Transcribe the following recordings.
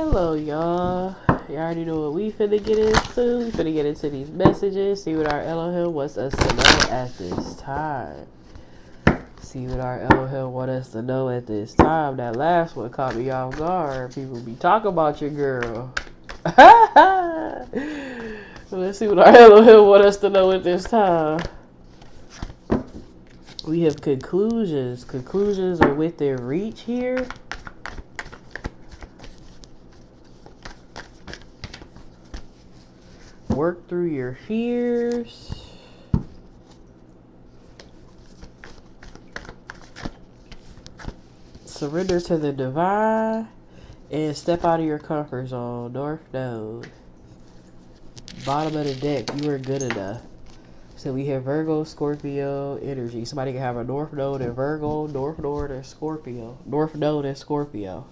Hello, y'all. You already know what we finna get into. We finna get into these messages. See what our Elohim wants us to know at this time. See what our Elohim want us to know at this time. That last one caught me off guard. People be talking about your girl. Let's see what our Elohim want us to know at this time. We have conclusions. Conclusions are within reach here. Work through your fears. Surrender to the divine. And step out of your comfort zone. North Node. Bottom of the deck. You are good enough. So we have Virgo, Scorpio energy. Somebody can have a North Node in Virgo, North Node in Scorpio. North Node in Scorpio.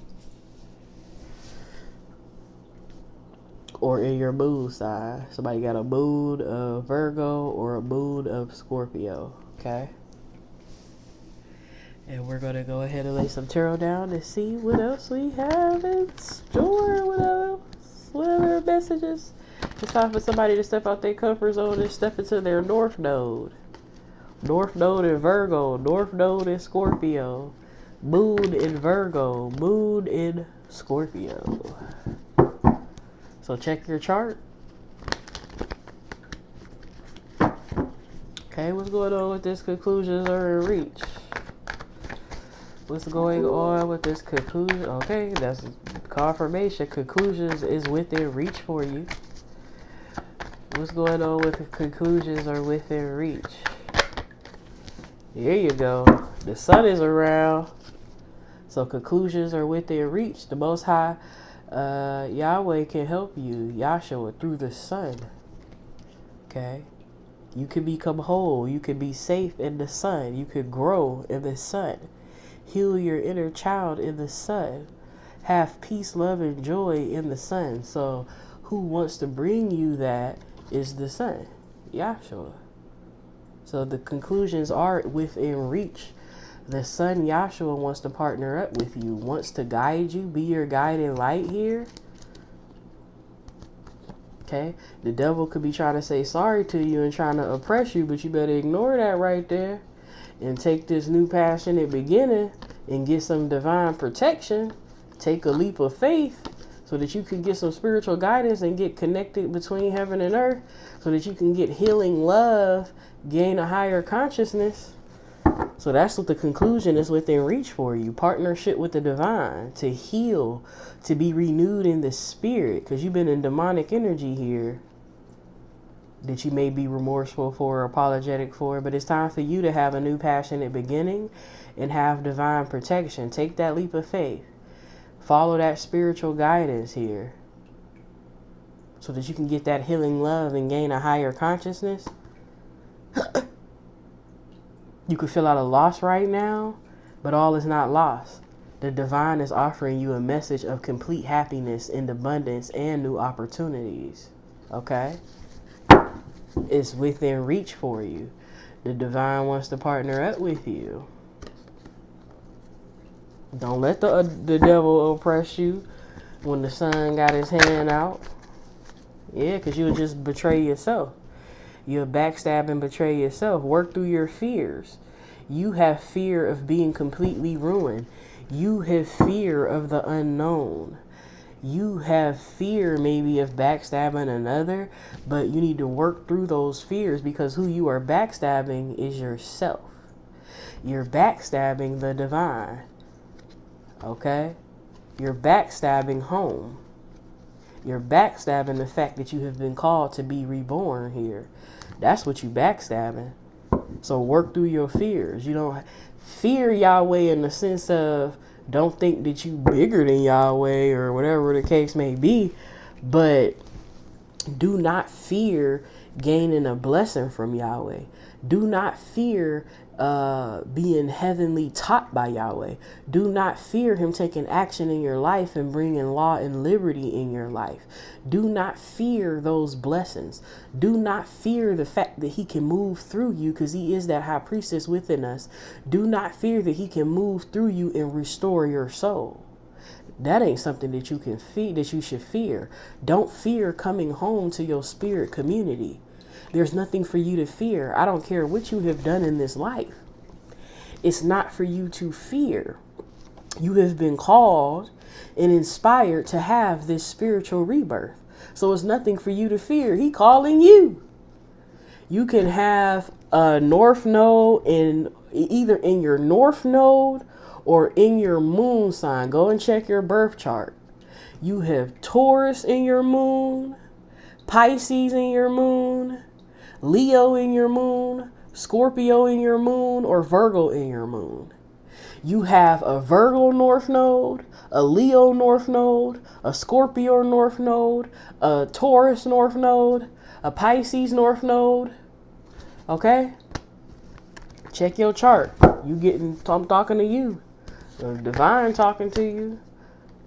Or in your moon sign. Somebody got a moon of Virgo or a moon of Scorpio. Okay? And we're going to go ahead and lay some tarot down and see what else we have in store. What other messages. It's time for somebody to step out their comfort zone and step into their North Node. North Node in Virgo. North Node in Scorpio. Moon in Virgo. Moon in Scorpio. So check your chart. Okay, what's going on with this conclusions are in reach? What's going on with this conclusion? Okay, that's confirmation. Conclusions is within reach for you. What's going on with the conclusions are within reach? Here you go. The sun is around. So conclusions are within reach. The Most High Yahweh can help you, Yahshua, through the sun. Okay? You can become whole. You can be safe in the sun. You can grow in the sun. Heal your inner child in the sun. Have peace, love, and joy in the sun. So who wants to bring you that is the sun, Yahshua. So the conclusions are within reach. The sun, Yahshua, wants to partner up with you, wants to guide you, be your guiding light here. Okay? The devil could be trying to say sorry to you and trying to oppress you, but you better ignore that right there and take this new passionate beginning and get some divine protection. Take a leap of faith so that you can get some spiritual guidance and get connected between heaven and earth so that you can get healing love, gain a higher consciousness. So that's what the conclusion is within reach for you. Partnership with the divine to heal, to be renewed in the spirit, because you've been in demonic energy here that you may be remorseful for or apologetic for, but it's time for you to have a new passionate beginning and have divine protection. Take that leap of faith. Follow that spiritual guidance here so that you can get that healing love and gain a higher consciousness. You could feel out a loss right now, but all is not lost. The divine is offering you a message of complete happiness and abundance and new opportunities. Okay? It's within reach for you. The divine wants to partner up with you. Don't let the devil oppress you when the sun got his hand out. Yeah, because you'll just betray yourself. You'll backstab and betray yourself. Work through your fears. You have fear of being completely ruined. You have fear of the unknown. You have fear maybe of backstabbing another, but you need to work through those fears because who you are backstabbing is yourself. You're backstabbing the divine. Okay? You're backstabbing home. You're backstabbing the fact that you have been called to be reborn here. That's what you backstabbing. So work through your fears. You don't fear Yahweh in the sense of don't think that you bigger than Yahweh or whatever the case may be, but do not fear gaining a blessing from Yahweh. Do not fear being heavenly taught by Yahweh. Do not fear him taking action in your life and bringing law and liberty in your life. Do not fear those blessings. Do not fear the fact that he can move through you because he is that high priestess within us. Do not fear that he can move through you and restore your soul. That ain't something that you can feed, that you should fear. Don't fear coming home to your spirit community. There's nothing for you to fear. I don't care what you have done in this life. It's not for you to fear. You have been called and inspired to have this spiritual rebirth. So it's nothing for you to fear. He calling you. You can have a north node in either in your north node or in your moon sign. Go and check your birth chart. You have Taurus in your moon, Pisces in your moon, Leo in your moon, Scorpio in your moon, or Virgo in your moon. You have a Virgo north node, a Leo north node, a Scorpio north node, a Taurus north node, a Pisces north node. Okay? Check your chart. I'm talking to you. The divine talking to you.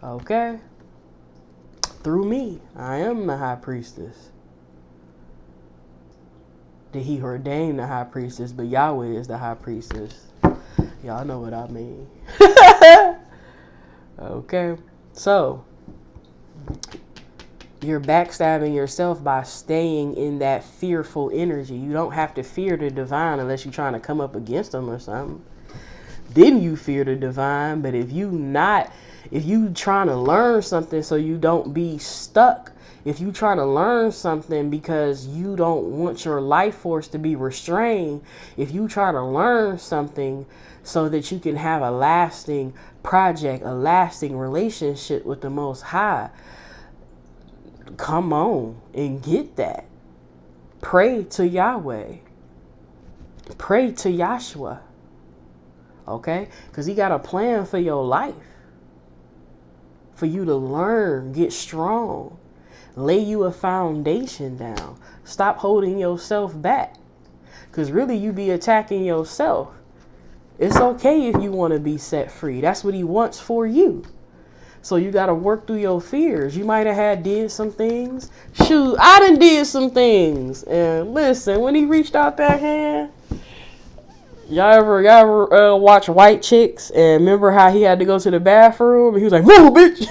Okay? Through me. I am the high priestess. That he ordained the high priestess, but Yahweh is the high priestess. Y'all know what I mean. Okay? So, you're backstabbing yourself by staying in that fearful energy. You don't have to fear the divine unless you're trying to come up against them or something. Then you fear the divine. But if you trying to learn something so you don't be stuck, if you trying to learn something because you don't want your life force to be restrained, if you try to learn something so that you can have a lasting project, a lasting relationship with the Most High, come on and get that. Pray to Yahweh. Pray to Yahshua. Okay? Because he got a plan for your life. For you to learn, get strong. Lay you a foundation down. Stop holding yourself back. Because really you be attacking yourself. It's okay if you want to be set free. That's what he wants for you. So you got to work through your fears. You might have did some things. Shoot, I done did some things. And listen, when he reached out that hand, y'all ever watch White Chicks and remember how he had to go to the bathroom and he was like, "Move, bitch."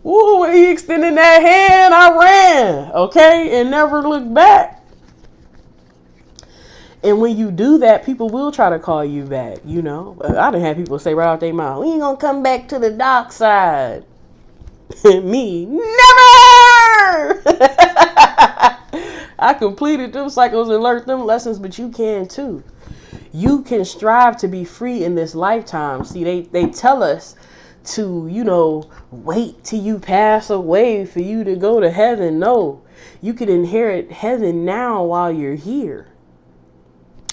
Ooh, when he extended that hand, I ran, okay, and never looked back. And when you do that, people will try to call you back, you know. I done had people say right out their mouth, "We ain't gonna come back to the dark side." Me, never! I completed them cycles and learned them lessons, but you can too. You can strive to be free in this lifetime. See, they tell us to, wait till you pass away for you to go to heaven. No, you can inherit heaven now while you're here.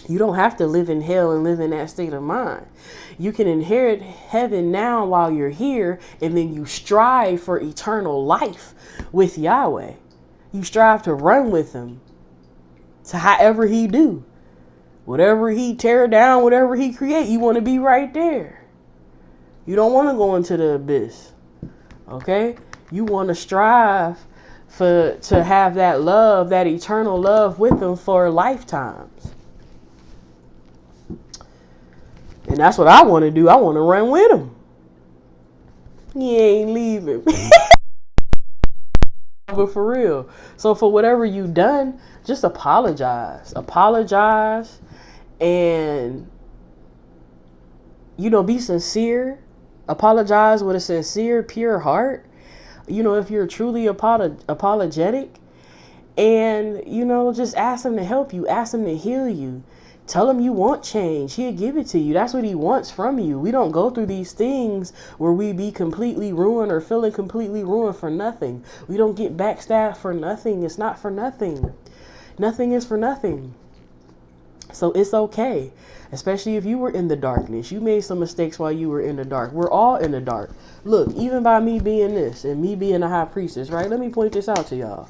You don't have to live in hell and live in that state of mind. You can inherit heaven now while you're here, and then you strive for eternal life with Yahweh. You strive to run with him to however he do. Whatever he tear down, whatever he create, you want to be right there. You don't want to go into the abyss. Okay? You want to strive to have that love, that eternal love with him for lifetimes. And that's what I want to do. I want to run with him. He ain't leaving. But for real. So for whatever you done, just apologize. Apologize and, be sincere. Apologize with a sincere, pure heart. If you're truly apologetic and, just ask him to help you. Ask him to heal you. Tell him you want change. He'll give it to you. That's what he wants from you. We don't go through these things where we be completely ruined or feeling completely ruined for nothing. We don't get backstabbed for nothing. It's not for nothing. Nothing is for nothing. So it's okay. Especially if you were in the darkness. You made some mistakes while you were in the dark. We're all in the dark. Look, even by me being this and me being a high priestess, right? Let me point this out to y'all.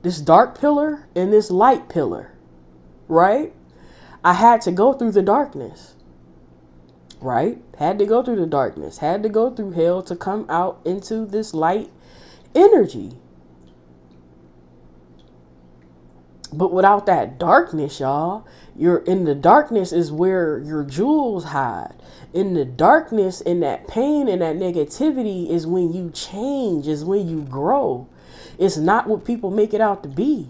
This dark pillar and this light pillar, right? I had to go through the darkness, right? Had to go through the darkness, had to go through hell to come out into this light energy. But without that darkness, y'all, you're in the darkness is where your jewels hide. In the darkness, in that pain and that negativity is when you change, is when you grow. It's not what people make it out to be.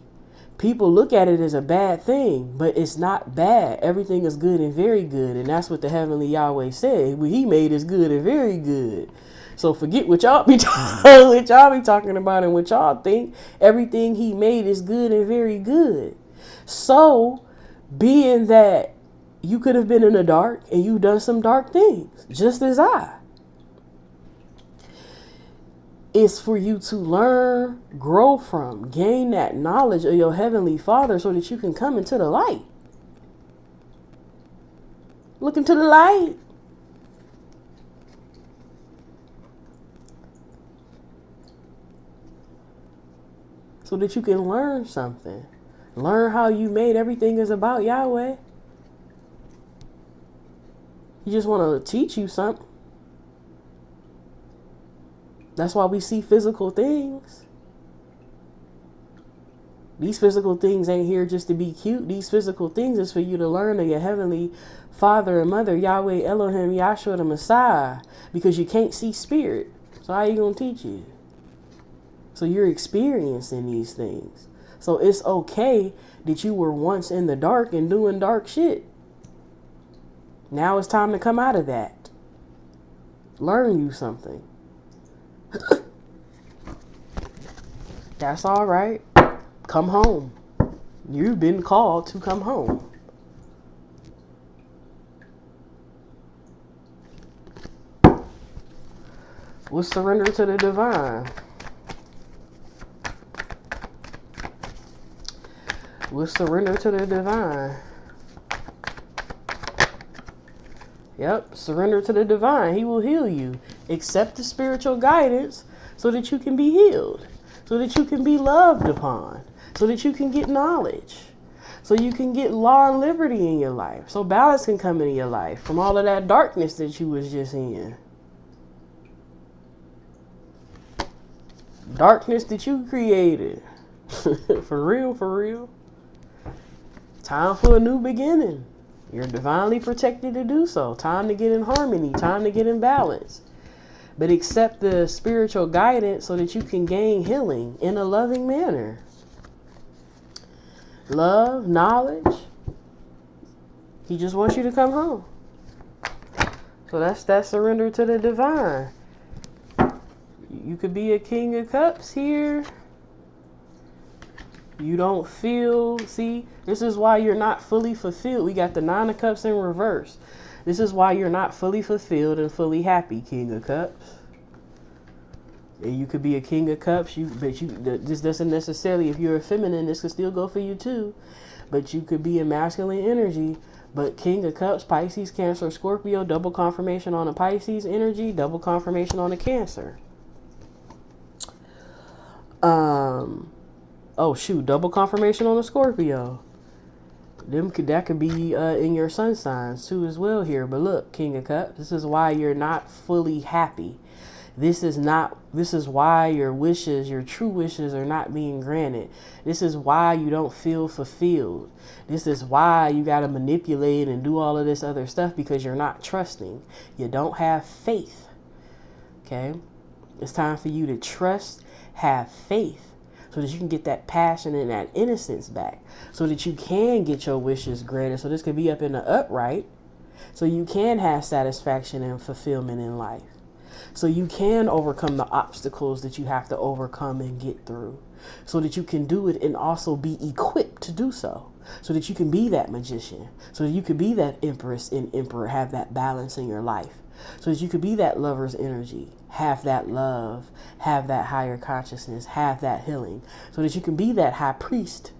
People look at it as a bad thing, but it's not bad. Everything is good and very good. And that's what the heavenly Yahweh said. What he made is good and very good. So forget what y'all be talking about and what y'all think. Everything he made is good and very good. So being that you could have been in the dark and you've done some dark things, just as I. It's for you to learn, grow from, gain that knowledge of your heavenly Father so that you can come into the light. Look into the light. So that you can learn something. Learn how you made everything is about Yahweh. He just want to teach you something. That's why we see physical things. These physical things ain't here just to be cute. These physical things is for you to learn of your heavenly Father and Mother, Yahweh, Elohim, Yahshua, the Messiah. Because you can't see spirit. So how you going to teach you? So you're experiencing these things. So it's okay that you were once in the dark and doing dark shit. Now it's time to come out of that. Learn you something. That's all right. Come home. You've been called to come home. We'll surrender to the divine. We'll surrender to the divine. Yep, surrender to the divine. He will heal you. Accept the spiritual guidance so that you can be healed. So that you can be loved upon. So that you can get knowledge. So you can get law and liberty in your life. So balance can come into your life from all of that darkness that you was just in. Darkness that you created. For real, for real. Time for a new beginning. You're divinely protected to do so. Time to get in harmony. Time to get in balance. But accept the spiritual guidance so that you can gain healing in a loving manner. Love, knowledge. He just wants you to come home. So that's that surrender to the divine. You could be a King of Cups here. You don't feel, see, this is why you're not fully fulfilled. We got the Nine of Cups in reverse. This is why you're not fully fulfilled and fully happy, King of Cups. And you could be a King of Cups, this doesn't necessarily, if you're a feminine, this could still go for you too. But you could be a masculine energy. But King of Cups, Pisces, Cancer, Scorpio, double confirmation on a Pisces energy, double confirmation on a Cancer. Oh shoot, double confirmation on a Scorpio. That could be in your sun signs too as well here. But look, King of Cups, this is why you're not fully happy. This is why your wishes, your true wishes are not being granted. This is why you don't feel fulfilled. This is why you got to manipulate and do all of this other stuff, because you're not trusting. You don't have faith. Okay? It's time for you to trust, have faith, so that you can get that passion and that innocence back, so that you can get your wishes granted. So this could be up in the upright, so you can have satisfaction and fulfillment in life. So you can overcome the obstacles that you have to overcome and get through, so that you can do it and also be equipped to do so, so that you can be that magician, so that you can be that empress and emperor, have that balance in your life, so that you could be that lover's energy, have that love, have that higher consciousness, have that healing, so that you can be that high priest,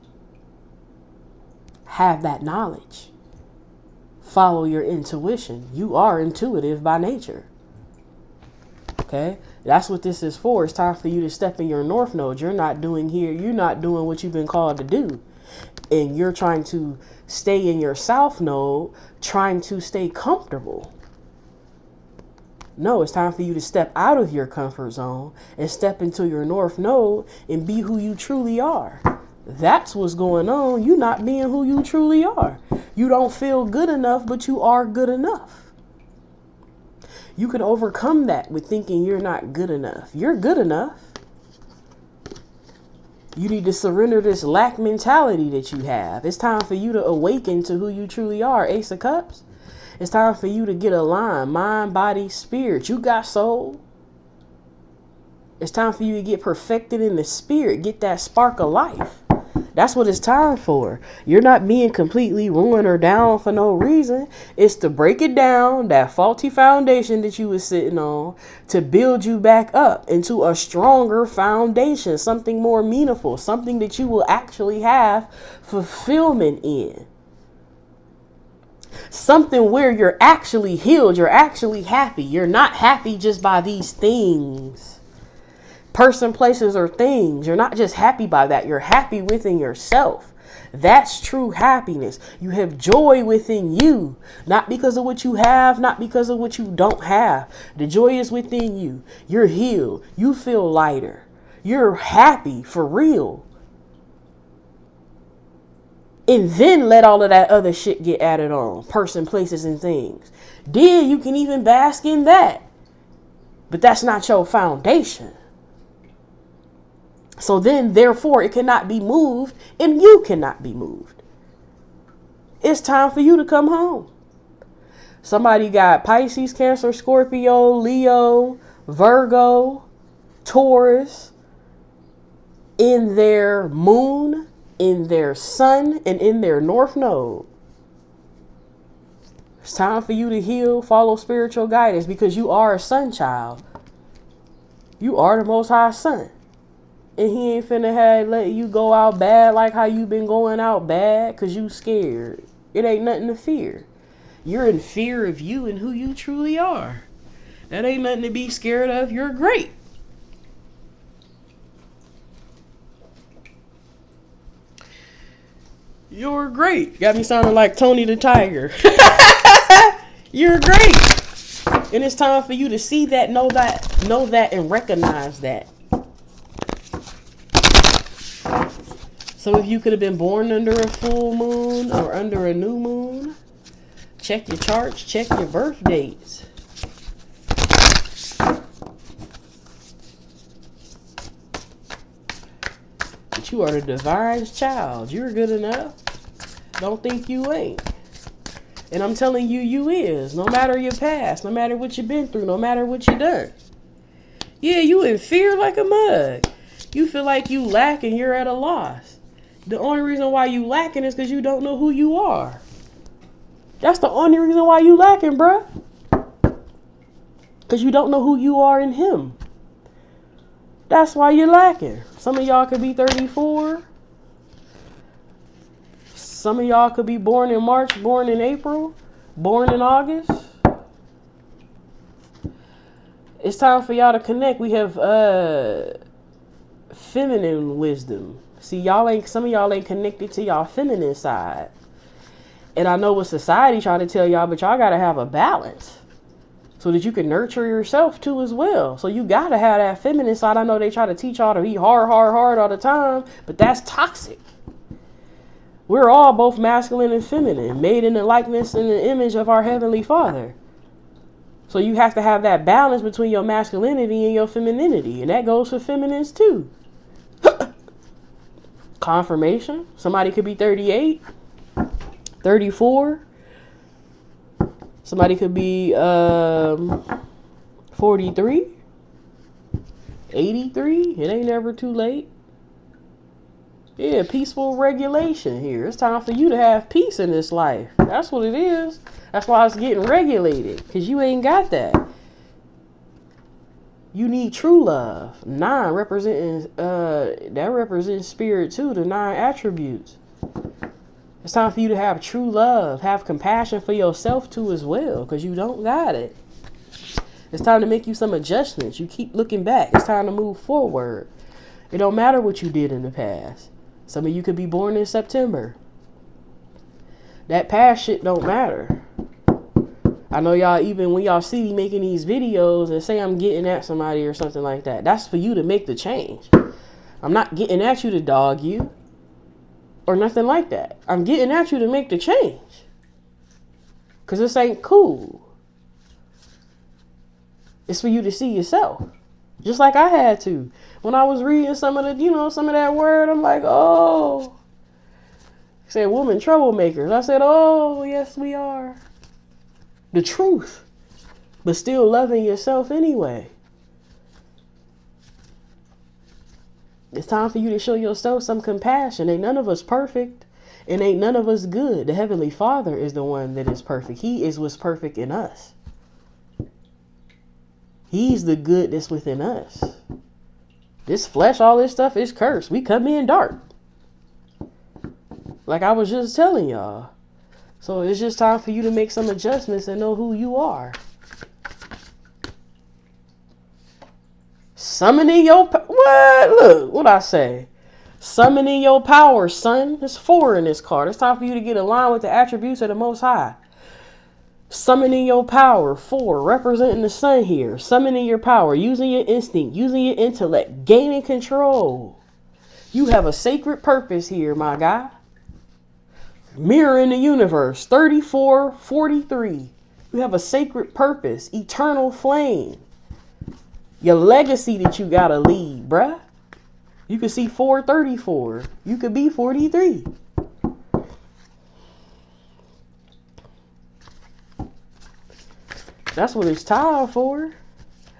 have that knowledge, follow your intuition. You are intuitive by nature. Okay, that's what this is for. It's time for you to step in your north node. You're not doing what you've been called to do. And you're trying to stay in your south node, trying to stay comfortable. No, it's time for you to step out of your comfort zone and step into your north node and be who you truly are. That's what's going on. You not being who you truly are. You don't feel good enough, but you are good enough. You can overcome that with thinking you're not good enough. You're good enough. You need to surrender this lack mentality that you have. It's time for you to awaken to who you truly are. Ace of Cups. It's time for you to get aligned. Mind, body, spirit. You got soul. It's time for you to get perfected in the spirit. Get that spark of life. That's what it's time for. You're not being completely ruined or down for no reason. It's to break it down, that faulty foundation that you was sitting on, to build you back up into a stronger foundation, something more meaningful, something that you will actually have fulfillment in. Something where you're actually healed, you're actually happy. You're not happy just by these things. Person, places, or things. You're not just happy by that. You're happy within yourself. That's true happiness. You have joy within you. Not because of what you have, not because of what you don't have. The joy is within you. You're healed. You feel lighter. You're happy for real. And then let all of that other shit get added on. Person, places, and things. Then you can even bask in that. But that's not your foundation. So then, therefore, it cannot be moved and you cannot be moved. It's time for you to come home. Somebody got Pisces, Cancer, Scorpio, Leo, Virgo, Taurus in their moon, in their sun, and in their north node. It's time for you to heal, follow spiritual guidance, because you are a sun child. You are the Most High Son. And he ain't finna let you go out bad like how you been going out bad because you scared. It ain't nothing to fear. You're in fear of you and who you truly are. That ain't nothing to be scared of. You're great. You're great. Got me sounding like Tony the Tiger. You're great. And it's time for you to see that, know that, and recognize that. Some of you could have been born under a full moon or under a new moon. Check your charts, check your birth dates. But you are the divine's child. You're good enough. Don't think you ain't. And I'm telling you, you is. No matter your past, no matter what you've been through, no matter what you done. Yeah, you in fear like a mug. You feel like you lack and you're at a loss. The only reason why you lacking is because you don't know who you are. That's the only reason why you lacking, bruh. Because you don't know who you are in him. That's why you're lacking. Some of y'all could be 34. Some of y'all could be born in March, born in April, born in August. It's time for y'all to connect. We have feminine wisdom. See, some of y'all ain't connected to y'all feminine side. And I know what society trying to tell y'all, but y'all got to have a balance so that you can nurture yourself too as well. So you got to have that feminine side. I know they try to teach y'all to be hard all the time, but that's toxic. We're all both masculine and feminine, made in the likeness and the image of our Heavenly Father. So you have to have that balance between your masculinity and your femininity. And that goes for feminines too. Confirmation. Somebody could be 38, 34. Somebody could be 43, 83. It ain't never too late. Yeah, peaceful regulation here. It's time for you to have peace in this life. That's what it is. That's why it's getting regulated, because you ain't got that. You need true love. 9 representing, that represents spirit too, the 9 attributes. It's time for you to have true love. Have compassion for yourself too as well, because you don't got it. It's time to make you some adjustments. You keep looking back. It's time to move forward. It don't matter what you did in the past. Some of you could be born in September. That past shit don't matter. I know y'all, even when y'all see me making these videos and say I'm getting at somebody or something like that, that's for you to make the change. I'm not getting at you to dog you. or nothing like that. I'm getting at you to make the change. Because this ain't cool. It's for you to see yourself. Just like I had to. When I was reading some of the, some of that word, I'm like, oh. It said woman troublemakers. I said, oh, yes, we are. The truth. But still loving yourself anyway. It's time for you to show yourself some compassion. Ain't none of us perfect. And ain't none of us good. The Heavenly Father is the one that is perfect. He is what's perfect in us. He's the good that's within us. This flesh, all this stuff is cursed. We come in dark. Like I was just telling y'all. So it's just time for you to make some adjustments and know who you are. Summoning your... What? Look, what I say? Summoning your power, son. There's 4 in this card. It's time for you to get aligned with the attributes of the Most High. Summoning your power, 4, representing the sun here. Summoning your power, using your instinct, using your intellect, gaining control. You have a sacred purpose here, my guy. Mirror in the universe, 3443. You have a sacred purpose, eternal flame. Your legacy that you gotta leave, bruh. You could see 434. You could be 43. That's what it's time for.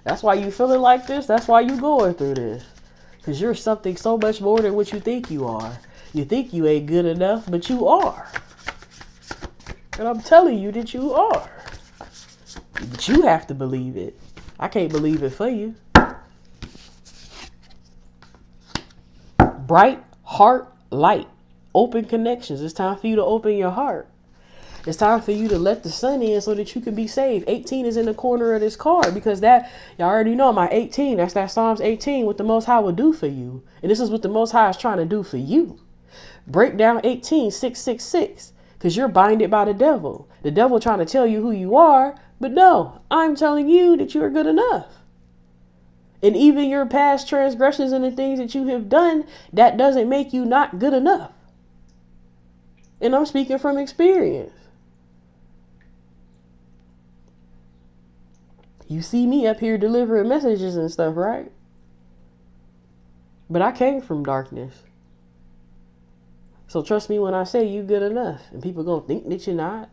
That's why you feeling like this. That's why you going through this. Because you're something so much more than what you think you are. You think you ain't good enough, but you are. And I'm telling you that you are. But you have to believe it. I can't believe it for you. Bright heart light. Open connections. It's time for you to open your heart. It's time for you to let the sun in so that you can be saved. 18 is in the corner of this card because that, y'all already know my 18. That's that Psalms 18, what the Most High will do for you. And this is what the Most High is trying to do for you. Break down 18, 666, because you're binded by the devil. The devil trying to tell you who you are, but no, I'm telling you that you are good enough. And even your past transgressions and the things that you have done, that doesn't make you not good enough. And I'm speaking from experience. You see me up here delivering messages and stuff, right? But I came from darkness. So trust me when I say you good enough. And people gonna think that you're not.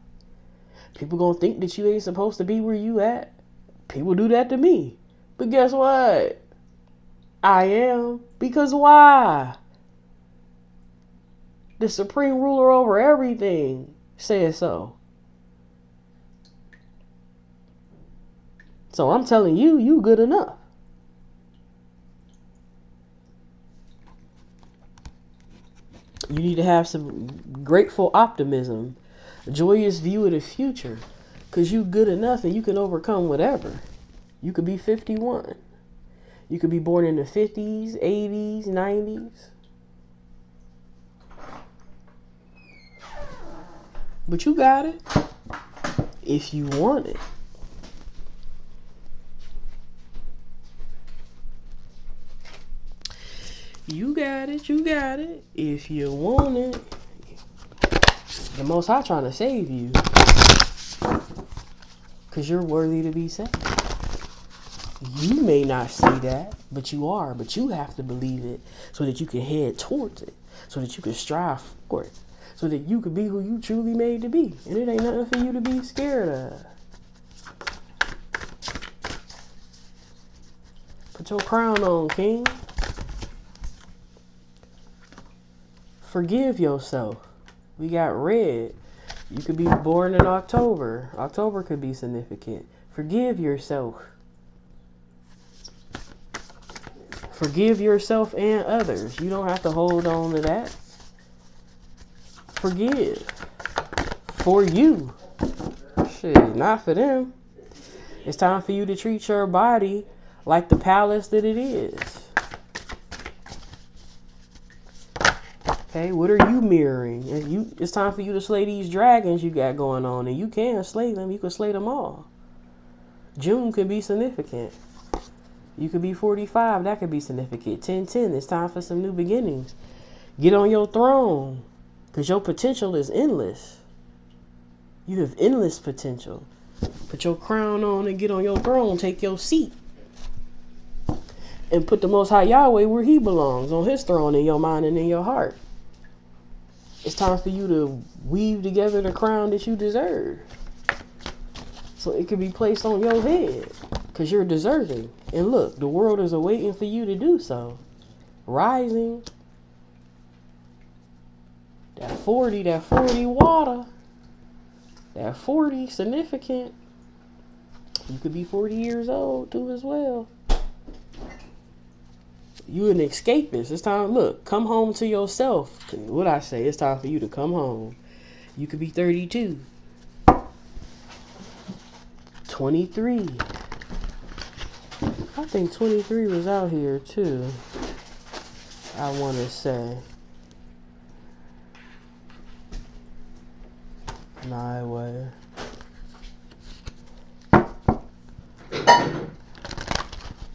People gonna think that you ain't supposed to be where you at. People do that to me. But guess what? I am. Because why? The supreme ruler over everything says so. So I'm telling you, you good enough. You need to have some grateful optimism, a joyous view of the future, because you good enough and you can overcome whatever. You could be 51. You could be born in the 50s, 80s, 90s. But you got it if you want it. You got it if you want it. The Most High trying to save you. Because you're worthy to be saved. You may not see that, but you are. But you have to believe it so that you can head towards it. So that you can strive for it. So that you can be who you truly made to be. And it ain't nothing for you to be scared of. Put your crown on, King. Forgive yourself. We got red. You could be born in October. October could be significant. Forgive yourself. Forgive yourself and others. You don't have to hold on to that. Forgive. For you. Shit, not for them. It's time for you to treat your body like the palace that it is. Okay, what are you mirroring? It's time for you to slay these dragons you got going on. And you can slay them. You can slay them all. June could be significant. You could be 45. That could be significant. 10-10. It's time for some new beginnings. Get on your throne. Because your potential is endless. You have endless potential. Put your crown on and get on your throne. Take your seat. And put the Most High Yahweh where he belongs, on his throne in your mind and in your heart. It's time for you to weave together the crown that you deserve. So it can be placed on your head. Because you're deserving. And look, the world is awaiting for you to do so. Rising. That 40 water. That 40 significant. You could be 40 years old too as well. You an escapist. It's time, look, come home to yourself. What I say, it's time for you to come home. You could be 32. 23. I think 23 was out here too. I want to say. Nah, it wasn't.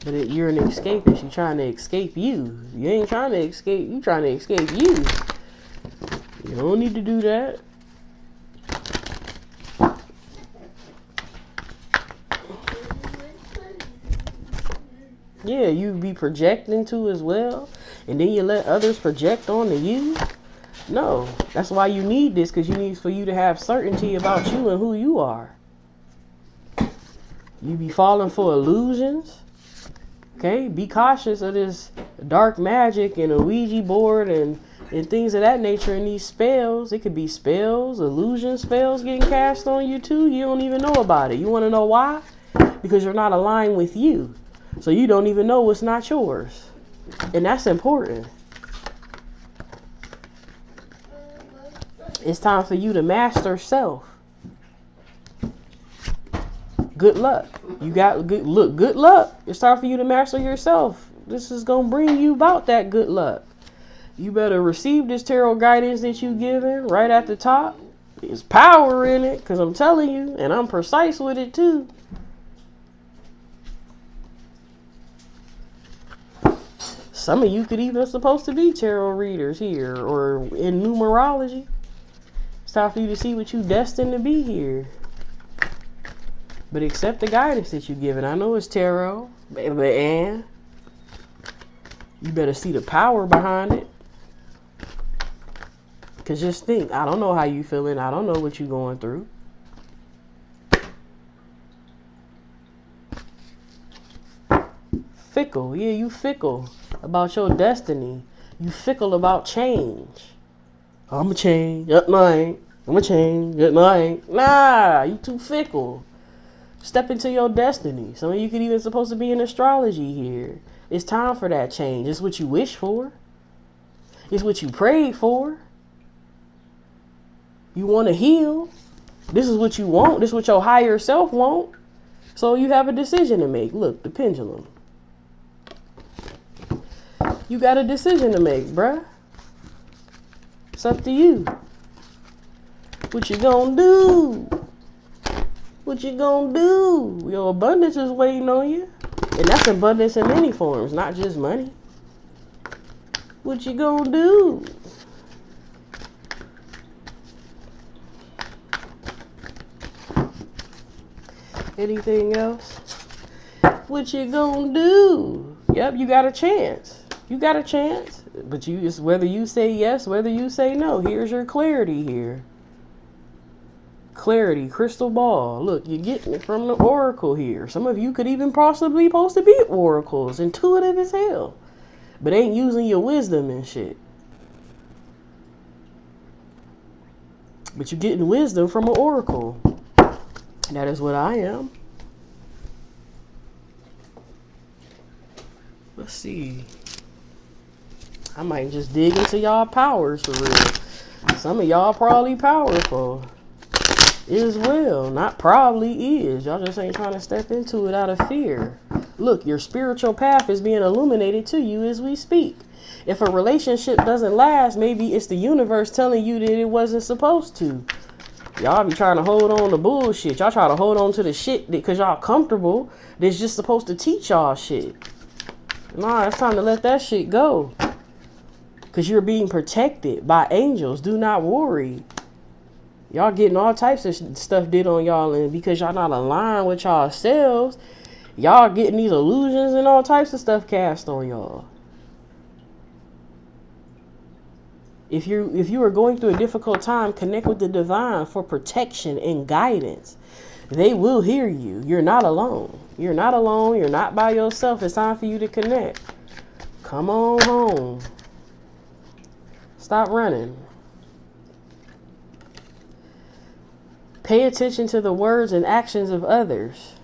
But you're an escapist. You're trying to escape you. You ain't trying to escape. You trying to escape you. You don't need to do that. Yeah, you be projecting too as well. And then you let others project onto you. No, that's why you need this, because you need for you to have certainty about you and who you are. You be falling for illusions. Okay, be cautious of this dark magic and a Ouija board and things of that nature and these spells. It could be spells, illusion spells getting cast on you too. You don't even know about it. You want to know why? Because you're not aligned with you. So you don't even know what's not yours. And that's important. It's time for you to master self. Good luck. You got good luck. It's time for you to master yourself. This is going to bring you about that good luck. You better receive this tarot guidance that you given right at the top. There's power in it, because I'm telling you, and I'm precise with it too. Some of you could even supposed to be tarot readers here or in numerology. It's time for you to see what you destined to be here. But accept the guidance that you're given. I know it's tarot, but and you better see the power behind it. Because just think, I don't know how you feeling. I don't know what you're going through. Fickle. Yeah, you fickle about your destiny. You fickle about change. I'ma change. Yep, no, I ain't. I'ma change. Yep, no, I ain't. Nah, you too fickle. Step into your destiny. Some of you could even supposed to be in astrology here. It's time for that change. It's what you wish for. It's what you prayed for. You want to heal. This is what you want. This is what your higher self want. So you have a decision to make. Look, the pendulum. You got a decision to make, bruh. It's up to you. What you gonna do? What you gonna do? Your abundance is waiting on you. And that's abundance in many forms, not just money. What you gonna do? Anything else? What you gonna do? Yep, you got a chance. You got a chance. But it's whether you say yes, whether you say no. Here's your clarity here. Clarity, crystal ball. Look, you're getting it from the oracle here. Some of you could even possibly supposed to be oracles, intuitive as hell, but ain't using your wisdom and shit. But you're getting wisdom from an oracle. That is what I am. Let's see. I might just dig into y'all powers for real. Some of y'all probably powerful. Is well, not probably is. Y'all just ain't trying to step into it out of fear. Look, your spiritual path is being illuminated to you as we speak. If a relationship doesn't last, maybe it's the universe telling you that it wasn't supposed to. Y'all be trying to hold on to bullshit. Y'all try to hold on to the shit because y'all comfortable. That's just supposed to teach y'all shit. Nah, it's time to let that shit go. because you're being protected by angels. Do not worry. Y'all getting all types of stuff did on y'all, and because y'all not aligned with y'all selves, y'all getting these illusions and all types of stuff cast on y'all. If you are going through a difficult time, connect with the divine for protection and guidance. They will hear you. You're not alone. You're not alone. You're not by yourself. It's time for you to connect. Come on home. Stop running. Pay attention to the words and actions of others.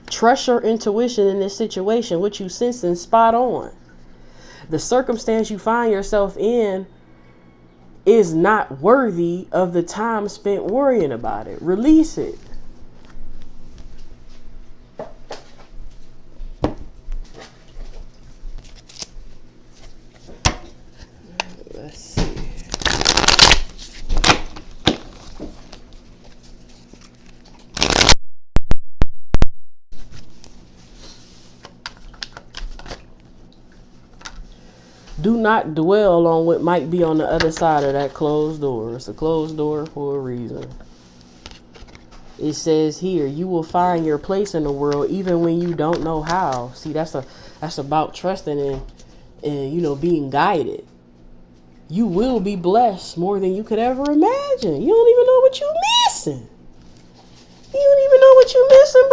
Trust your intuition in this situation, what you sense and spot on. The circumstance you find yourself in is not worthy of the time spent worrying about it. Release it. Let's see. Do not dwell on what might be on the other side of that closed door. It's a closed door for a reason. It says here, you will find your place in the world even when you don't know how. See, that's about trusting and being guided. You will be blessed more than you could ever imagine. You don't even know what you're missing. You don't even know what you're missing,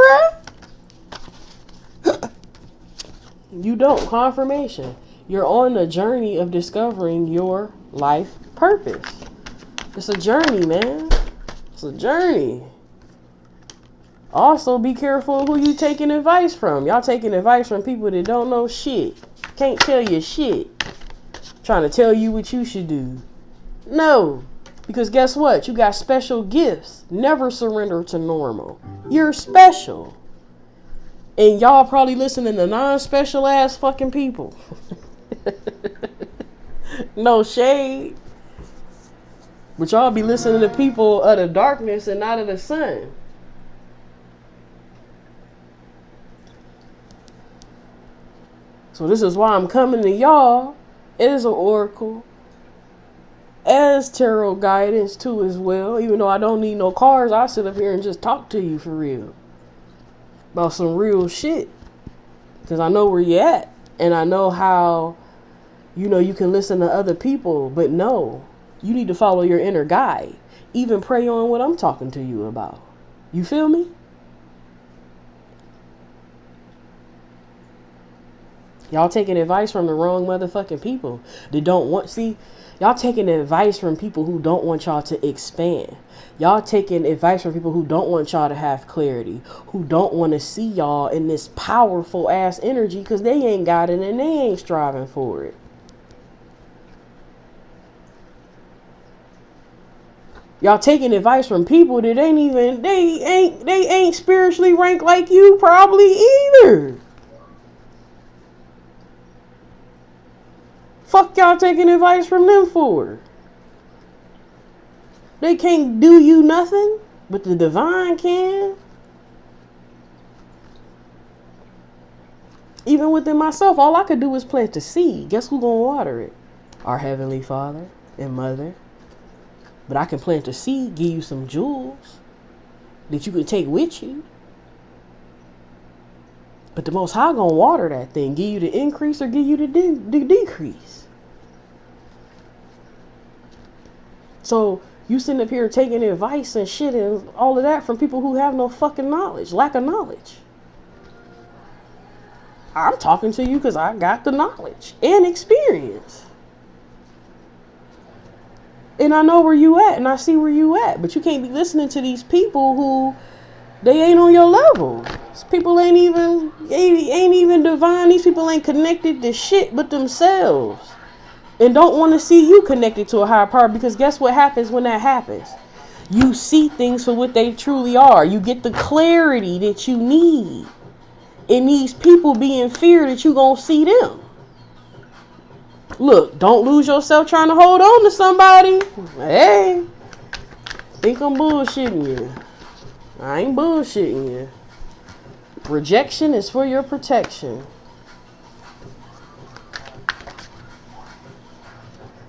bruh. You don't. Confirmation. You're on the journey of discovering your life purpose. It's a journey, man. It's a journey. Also, be careful who you taking advice from. Y'all taking advice from people that don't know shit. Can't tell you shit. Trying to tell you what you should do. No. Because guess what? You got special gifts. Never surrender to normal. You're special. And y'all probably listening to non-special ass fucking people. No shade. But y'all be listening to people of the darkness and not of the sun. So this is why I'm coming to y'all as an oracle, as tarot guidance too as well. Even though I don't need no cards, I'll sit up here and just talk to you for real. About some real shit. Because I know where you at. And I know how, you can listen to other people. But no, you need to follow your inner guide. Even pray on what I'm talking to you about. You feel me? Y'all taking advice from the wrong motherfucking people. They don't want, y'all taking advice from people who don't want y'all to expand. Y'all taking advice from people who don't want y'all to have clarity, who don't want to see y'all in this powerful ass energy because they ain't got it and they ain't striving for it. Y'all taking advice from people that they ain't spiritually ranked like you probably either. Fuck y'all taking advice from them for? They can't do you nothing, but the divine can. Even within myself, all I could do is plant the seed. Guess who gonna water it? Our Heavenly Father and Mother. But I can plant the seed, give you some jewels that you can take with you. But the Most High gonna water that thing, give you the increase or give you the decrease. So you sitting up here taking advice and shit and all of that from people who have no fucking knowledge, lack of knowledge. I'm talking to you because I got the knowledge and experience. And I know where you at and I see where you at. But you can't be listening to these people who they ain't on your level. These people ain't even divine. These people ain't connected to shit but themselves. And don't want to see you connected to a higher power, because guess what happens when that happens? You see things for what they truly are. You get the clarity that you need. And these people be in fear that you gonna see them. Look, don't lose yourself trying to hold on to somebody. Hey, think I'm bullshitting you. I ain't bullshitting you. Rejection is for your protection.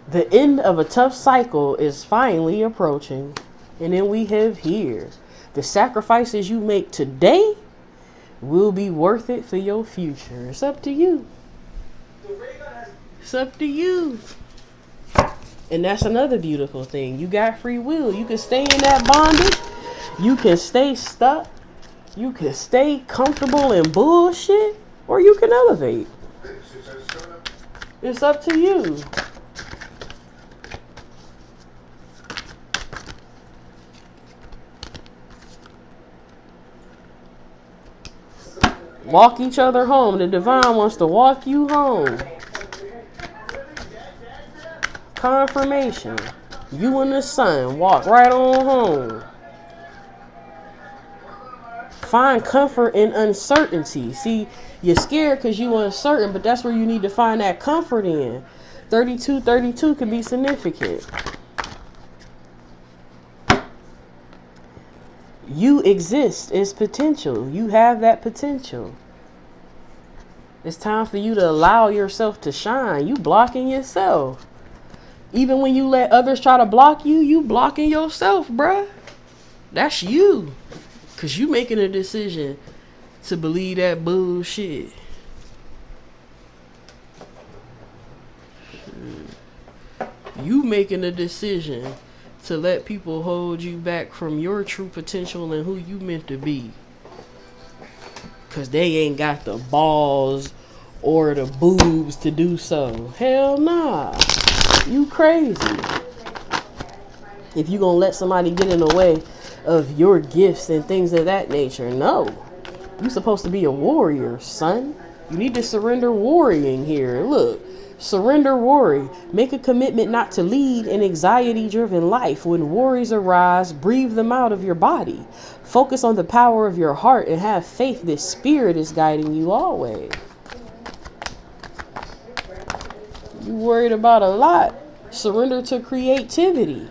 The end of a tough cycle is finally approaching. And then we have here. The sacrifices you make today will be worth it for your future. It's up to you. It's up to you. And that's another beautiful thing. You got free will. You can stay in that bondage. You can stay stuck. You can stay comfortable in bullshit. Or you can elevate. It's up to you. Walk each other home. The divine wants to walk you home. Confirmation. You and the sun walk right on home. Find comfort in uncertainty. See, you're scared because you're uncertain, but that's where you need to find that comfort in. 3232 can be significant. You exist. It's potential. You have that potential. It's time for you to allow yourself to shine. You blocking yourself. Even when you let others try to block you, you blocking yourself, bruh. That's you. Because you making a decision to believe that bullshit. You making a decision to let people hold you back from your true potential and who you meant to be. Because they ain't got the balls or the boobs to do so. Hell nah. You crazy. If you gonna let somebody get in the way of your gifts and things of that nature, no. You supposed to be a warrior, son. You need to surrender worrying here. Look. Surrender worry. Make a commitment not to lead an anxiety-driven life. When worries arise, breathe them out of your body. Focus on the power of your heart and have faith that spirit is guiding you always. You worried about a lot. Surrender to creativity.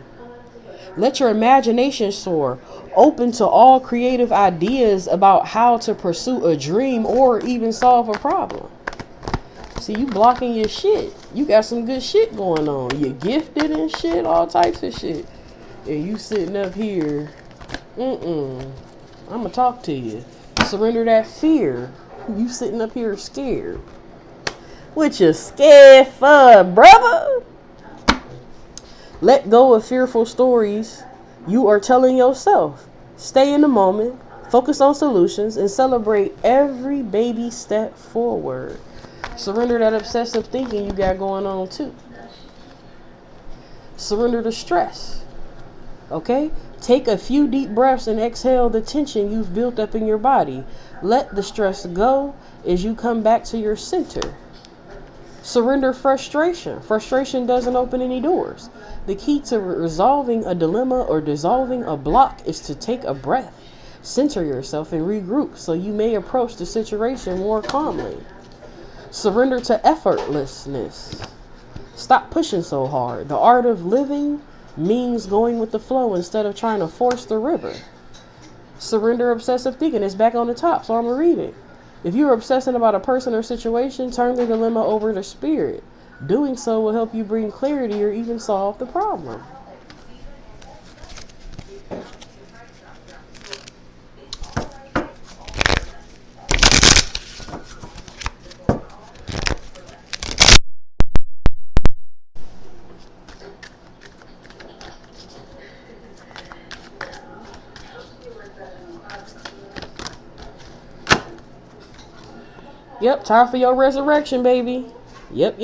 Let your imagination soar. Open to all creative ideas about how to pursue a dream or even solve a problem. See, you blocking your shit. You got some good shit going on. You're gifted and shit, all types of shit. And you sitting up here, I'ma talk to you. Surrender that fear. You sitting up here scared. What you scared for, brother? Let go of fearful stories you are telling yourself. Stay in the moment, focus on solutions, and celebrate every baby step forward. Surrender that obsessive thinking you got going on too. Surrender the stress. Okay? Take a few deep breaths and exhale the tension you've built up in your body. Let the stress go as you come back to your center. Surrender frustration. Frustration doesn't open any doors. The key to resolving a dilemma or dissolving a block is to take a breath, center yourself, and regroup so you may approach the situation more calmly. Surrender to effortlessness. Stop pushing so hard. The art of living means going with the flow instead of trying to force the river. Surrender obsessive thinking. It's back on the top, so I'm going to read it. If you're obsessing about a person or situation, turn the dilemma over to spirit. Doing so will help you bring clarity or even solve the problem. Yep, time for your resurrection, baby. Yep.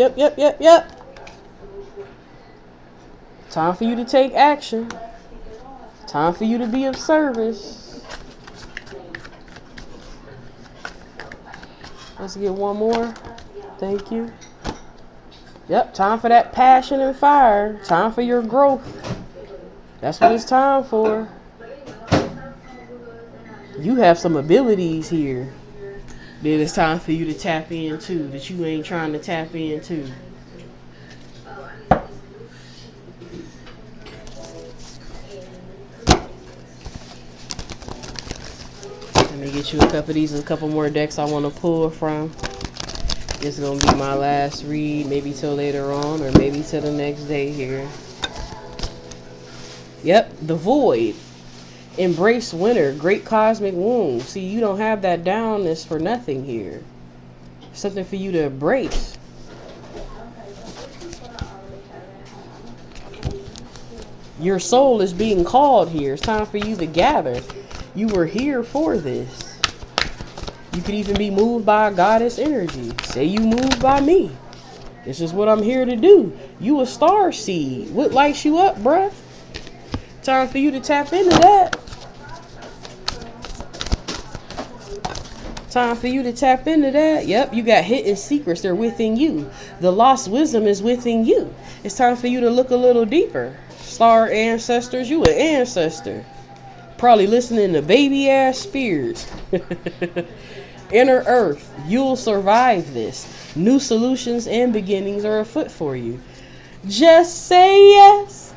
Time for you to take action. Time for you to be of service. Let's get one more. Thank you. Yep, time for that passion and fire. Time for your growth. That's what it's time for. You have some abilities here that it's time for you to tap into, that you ain't trying to tap into. Let me get you a couple of these, a couple more decks I want to pull from. It's going to be my last read, maybe till later on, or maybe till the next day here. Yep, the void. Embrace winter, great cosmic wound. See, you don't have that downness for nothing here. Something for you to embrace. Your soul is being called here. It's time for you to gather. You were here for this. You could even be moved by a goddess energy. Say you moved by me. This is what I'm here to do. You a star seed. What lights you up, bruh? Time for you to tap into that. Time for you to tap into that. Yep, you got hidden secrets. They're within you. The lost wisdom is within you. It's time for you to look a little deeper. Star ancestors, you an ancestor. Probably listening to baby ass spirits. Inner Earth, you'll survive this. New solutions and beginnings are afoot for you. Just say yes.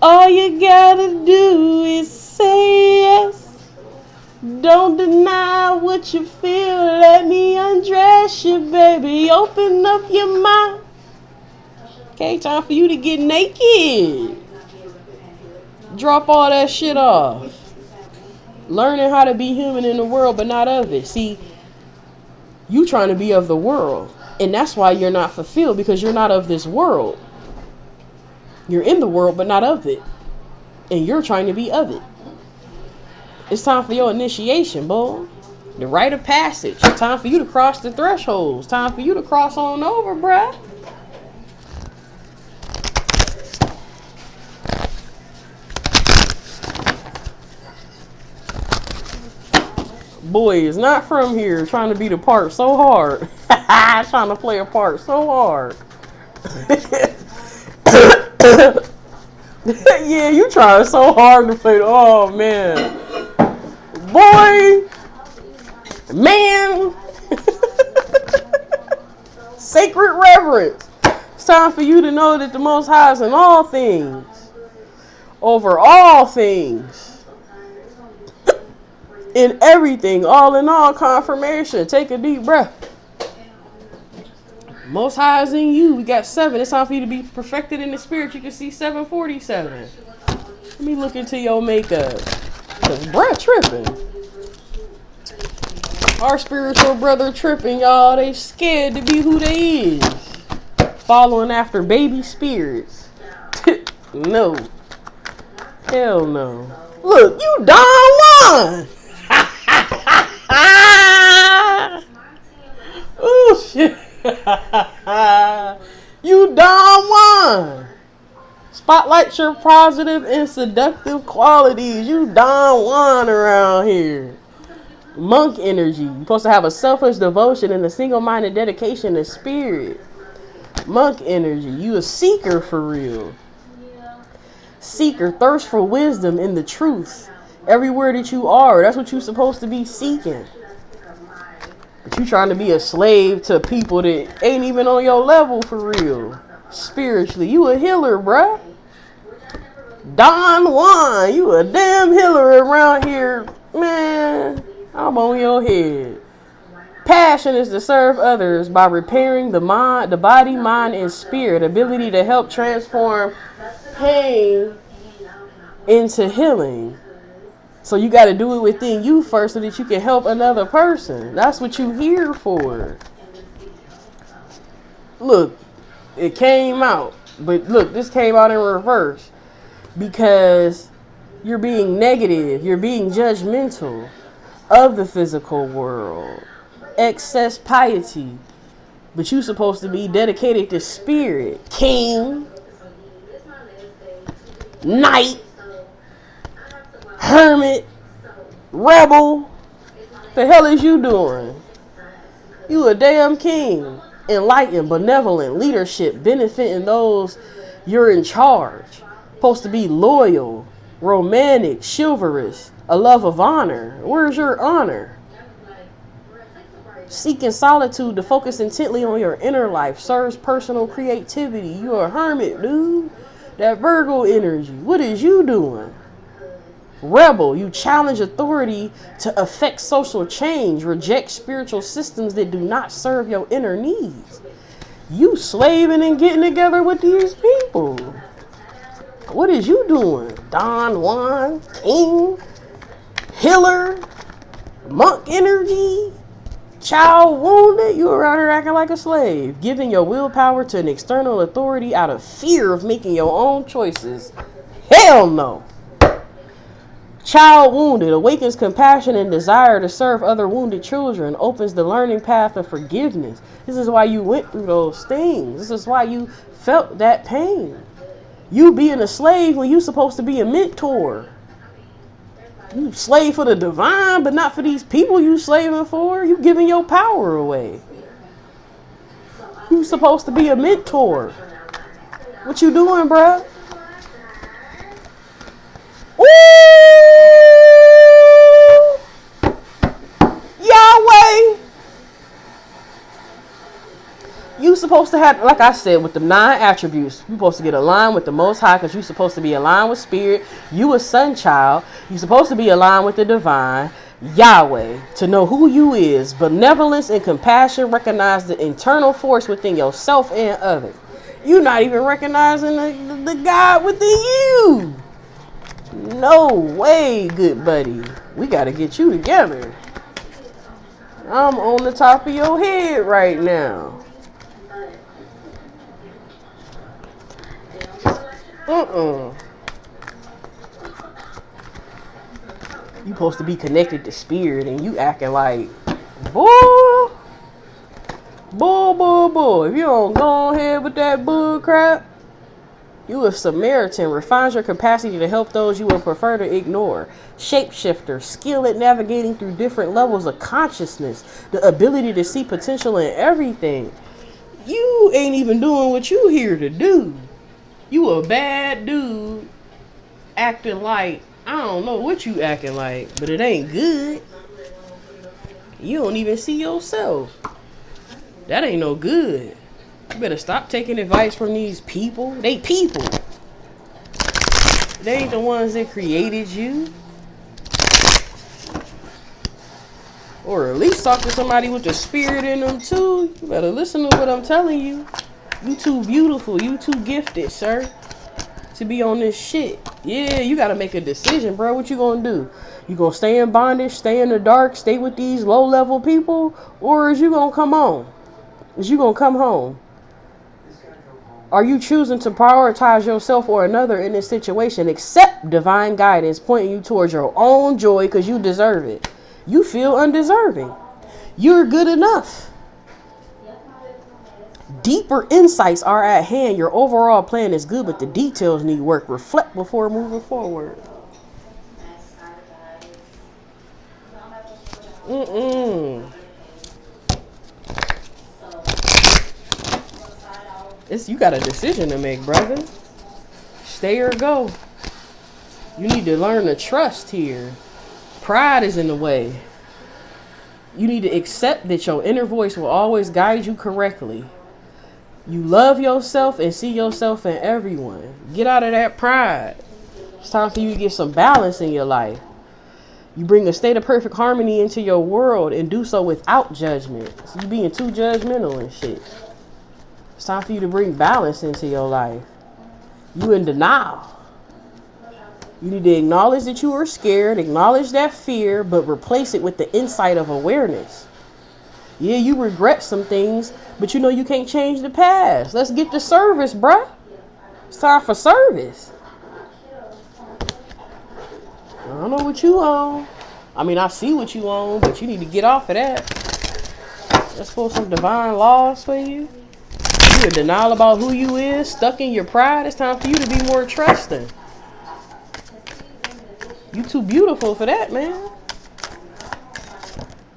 All you gotta do is say yes. Don't deny what you feel. Let me undress you, baby. Open up your mind. Okay, time for you to get naked. Drop all that shit off. Learning how to be human in the world, but not of it. See, you trying to be of the world. And that's why you're not fulfilled, because you're not of this world. You're in the world, but not of it. And you're trying to be of it. It's time for your initiation, boy. The rite of passage. It's time for you to cross the thresholds. Time for you to cross on over, bruh. Boy is not from here, trying to be the part so hard. Trying to play a part so hard. Yeah, you trying so hard to play. Oh, man. Boy. Man. Sacred reverence. It's time for you to know that the Most High is in all things. Over all things. In everything, all in all, confirmation. Take a deep breath. Most High is in you. We got 7. It's time for you to be perfected in the spirit. You can see 747. Let me look into your makeup. Cause bruh tripping. Our spiritual brother tripping, y'all. They scared to be who they is. Following after baby spirits. No. Hell no. Look, you Don Juan. Oh shit. You Don Juan. Spotlight your positive and seductive qualities. You Don Juan around here. Monk energy. You're supposed to have a selfless devotion and a single-minded dedication to spirit. Monk energy. You a seeker for real. Seeker, thirst for wisdom and the truth. Everywhere that you are, that's what you're supposed to be seeking. But you trying to be a slave to people that ain't even on your level for real. Spiritually, you a healer, bruh. Don Juan, you a damn healer around here. Man, I'm on your head. Passion is to serve others by repairing the mind, the body, mind, and spirit. Ability to help transform pain into healing. So you got to do it within you first so that you can help another person. That's what you here for. Look, it came out. But look, this came out in reverse. Because you're being negative. You're being judgmental of the physical world. Excess piety. But you're supposed to be dedicated to spirit. King. Knight. Hermit, rebel, the hell is you doing? You a damn king. Enlightened, benevolent, leadership, benefiting those you're in charge. Supposed to be loyal, romantic, chivalrous, a love of honor. Where's your honor? Seeking solitude to focus intently on your inner life. Serves personal creativity. You're a hermit, dude. That Virgo energy. What is you doing? Rebel, you challenge authority to affect social change, reject spiritual systems that do not serve your inner needs. You slaving and getting together with these people. What is you doing? Don Juan, King, Healer, Monk Energy, Child Wounded. You around here acting like a slave, giving your willpower to an external authority out of fear of making your own choices. Hell no. Child Wounded awakens compassion and desire to serve other wounded children, opens the learning path of forgiveness. This is why you went through those things. This is why you felt that pain. You being a slave when you supposed to be a mentor. You slave for the divine, but not for these people you slaving for. You giving your power away. You supposed to be a mentor. What you doing, bruh? Ooh! Yahweh! You supposed to have, like I said, with the 9 attributes, you supposed to get aligned with the Most High because you supposed to be aligned with Spirit. You a son child. You supposed to be aligned with the divine, Yahweh, to know who you is. Benevolence and compassion, recognize the internal force within yourself and others. You not even recognizing the God within you. No way, good buddy. We got to get you together. I'm on the top of your head right now. You supposed to be connected to spirit and you acting like, boy. If you don't go ahead with that bull crap, you a Samaritan. Refines your capacity to help those you would prefer to ignore. Shapeshifter, skill at navigating through different levels of consciousness, the ability to see potential in everything. You ain't even doing what you here to do. You a bad dude acting like, I don't know what you acting like, but it ain't good. You don't even see yourself. That ain't no good. You better stop taking advice from these people. They people. They ain't the ones that created you. Or at least talk to somebody with the spirit in them too. You better listen to what I'm telling you. You too beautiful. You too gifted, sir, to be on this shit. Yeah, you gotta make a decision, bro. What you gonna do? You gonna stay in bondage, stay in the dark, stay with these low-level people? Or is you gonna come on? Is you gonna come home? Are you choosing to prioritize yourself or another in this situation? Accept divine guidance pointing you towards your own joy because you deserve it. You feel undeserving. You're good enough. Deeper insights are at hand. Your overall plan is good, but the details need work. Reflect before moving forward. You got a decision to make, brother. Stay or go. You need to learn to trust here. Pride is in the way. You need to accept that your inner voice will always guide you correctly. You love yourself and see yourself in everyone. Get out of that pride. It's time for you to get some balance in your life. You bring a state of perfect harmony into your world and do so without judgment. So you being too judgmental and shit. It's time for you to bring balance into your life. You in denial. You need to acknowledge that you are scared, acknowledge that fear, but replace it with the insight of awareness. Yeah, you regret some things, but you know you can't change the past. Let's get to service, bruh. It's time for service. I don't know what you on. I mean, I see what you on, but you need to get off of that. Let's pull some divine laws for you. You're in denial about who you is, stuck in your pride. It's time for you to be more trusting. You too beautiful for that, man.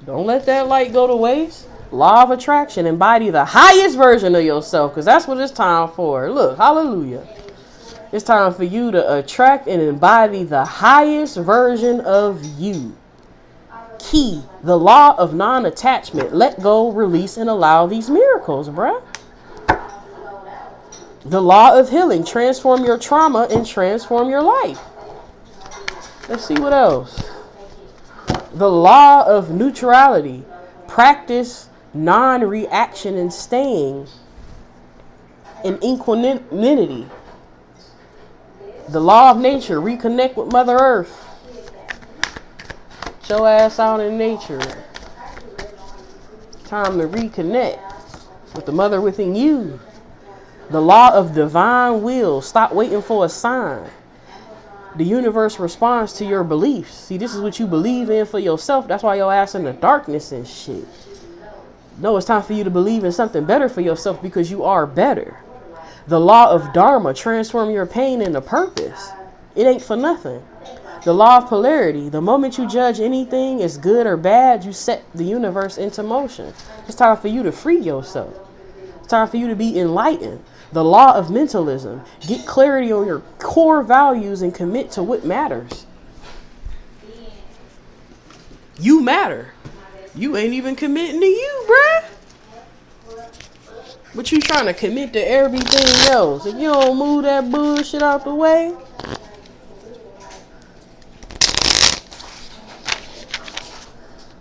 Don't let that light go to waste. Law of attraction. Embody the highest version of yourself, because that's what it's time for. Look, hallelujah. It's time for you to attract and embody the highest version of you. Key, the law of non-attachment. Let go, release, and allow these miracles, bruh. The law of healing. Transform your trauma and transform your life. Let's see what else. The law of neutrality. Practice non-reaction and staying in equanimity. The law of nature. Reconnect with Mother Earth. Get your ass out in nature. Time to reconnect with the mother within you. The law of divine will. Stop waiting for a sign. The universe responds to your beliefs. See, this is what you believe in for yourself. That's why your ass in the darkness and shit. No, it's time for you to believe in something better for yourself because you are better. The law of dharma. Transform your pain into purpose. It ain't for nothing. The law of polarity. The moment you judge anything as good or bad, you set the universe into motion. It's time for you to free yourself. It's time for you to be enlightened. The law of mentalism. Get clarity on your core values and commit to what matters. You matter. You ain't even committing to you, bruh. But you trying to commit to everything else. If you don't move that bullshit out the way.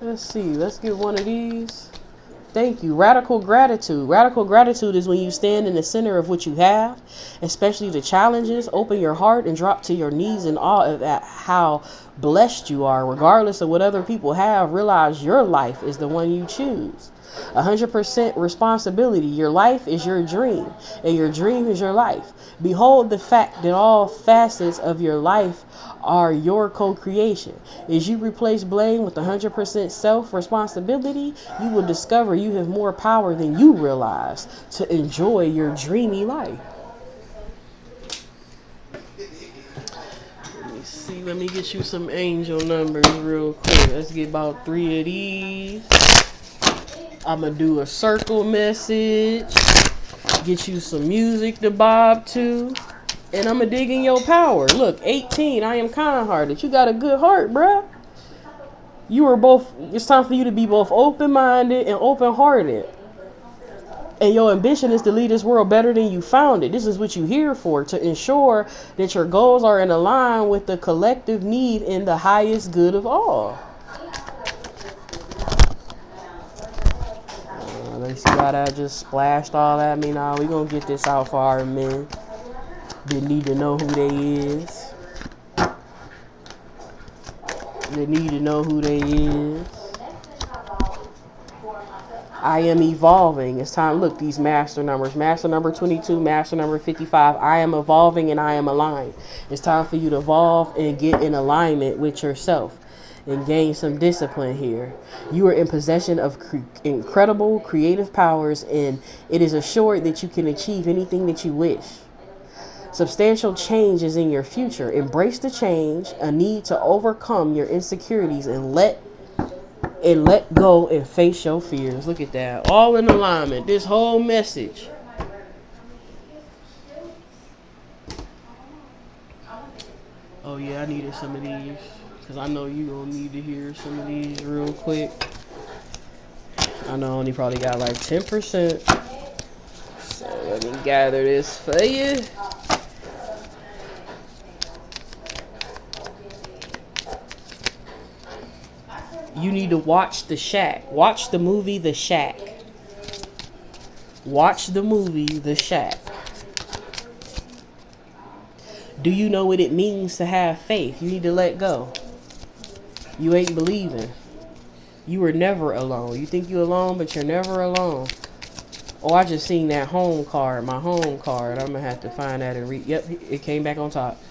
Let's see. Let's get one of these. Thank you. Radical gratitude. Radical gratitude is when you stand in the center of what you have, especially the challenges. Open your heart and drop to your knees in awe of how blessed you are. Regardless of what other people have, realize your life is the one you choose. 100% responsibility. Your life is your dream, and your dream is your life. Behold the fact that all facets of your life are your co-creation. As you replace blame with 100% self-responsibility, you will discover you have more power than you realize to enjoy your dreamy life. Let me see. Let me get you some angel numbers real quick. Let's get about 3 of these. I'm going to do a circle message. Get you some music to bob to. And I'm going to dig in your power. Look, 18, I am kind-hearted. You got a good heart, bruh. You are both, it's time for you to be both open-minded and open-hearted. And your ambition is to leave this world better than you found it. This is what you're here for, to ensure that your goals are in line with the collective need and the highest good of all. Let's see why that just splashed all at me. Now we gonna get this out for our men that need to know who they is. They need to know who they is. I am evolving. It's time. Look, these master numbers. Master number 22, master number 55. I am evolving and I am aligned. It's time for you to evolve and get in alignment with yourself and gain some discipline here. You are in possession of incredible creative powers, and it is assured that you can achieve anything that you wish. Substantial change is in your future. Embrace the change, a need to overcome your insecurities and let go and face your fears. Look at that. All in alignment. This whole message. Oh yeah, I needed some of these. Because I know you gonna need to hear some of these real quick. I know I only probably got like 10%. So let me gather this for you. You need to watch The Shack. Watch the movie The Shack. Watch the movie The Shack. Do you know what it means to have faith? You need to let go. You ain't believing. You were never alone. You think you're alone, but you're never alone. Oh, I just seen that home card. My home card. I'm going to have to find that and read. Yep, it came back on top.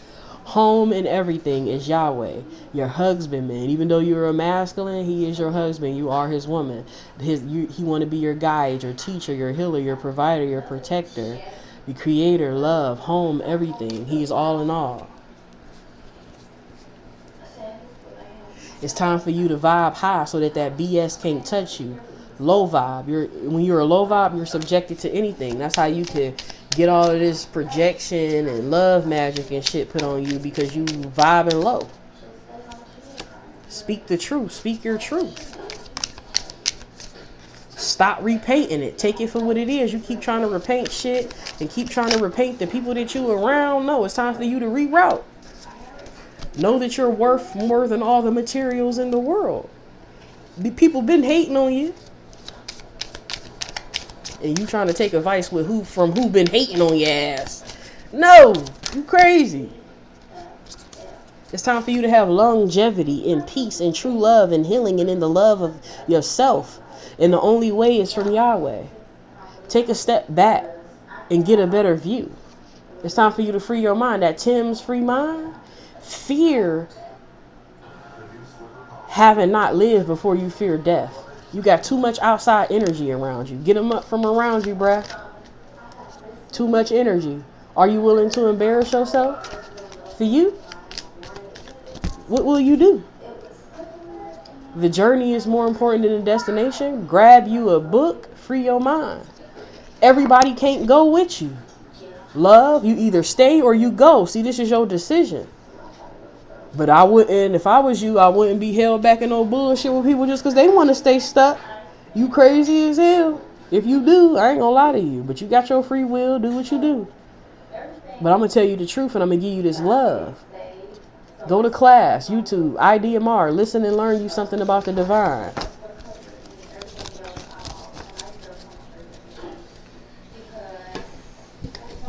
Home and everything is Yahweh, your husbandman. Even though you're a masculine, he is your husband. You are his woman. He want to be your guide, your teacher, your healer, your provider, your protector, the creator, love, home, everything. He is all in all. It's time for you to vibe high so that BS can't touch you. Low vibe. When you're a low vibe, you're subjected to anything. That's how you can get all of this projection and love magic and shit put on you, because you vibing low. Speak the truth. Speak your truth. Stop repainting it. Take it for what it is. You keep trying to repaint shit and keep trying to repaint the people that you around. No, it's time for you to reroute. Know that you're worth more than all the materials in the world. People been hating on you. And you trying to take advice from who been hating on your ass. No, you crazy. It's time for you to have longevity and peace and true love and healing and in the love of yourself. And the only way is from Yahweh. Take a step back and get a better view. It's time for you to free your mind. That Tim's free mind. Fear having not lived before you fear death. You got too much outside energy around you. Get them up from around you, bruh. Too much energy. Are you willing to embarrass yourself? For you? What will you do? The journey is more important than the destination. Grab you a book, free your mind. Everybody can't go with you. Love, you either stay or you go. See, this is your decision. But I wouldn't, if I was you, I wouldn't be held back in no bullshit with people just because they want to stay stuck. You crazy as hell. If you do, I ain't gonna lie to you. But you got your free will, do what you do. But I'm gonna tell you the truth and I'm gonna give you this love. Go to class, YouTube, IDMR, listen and learn you something about the divine.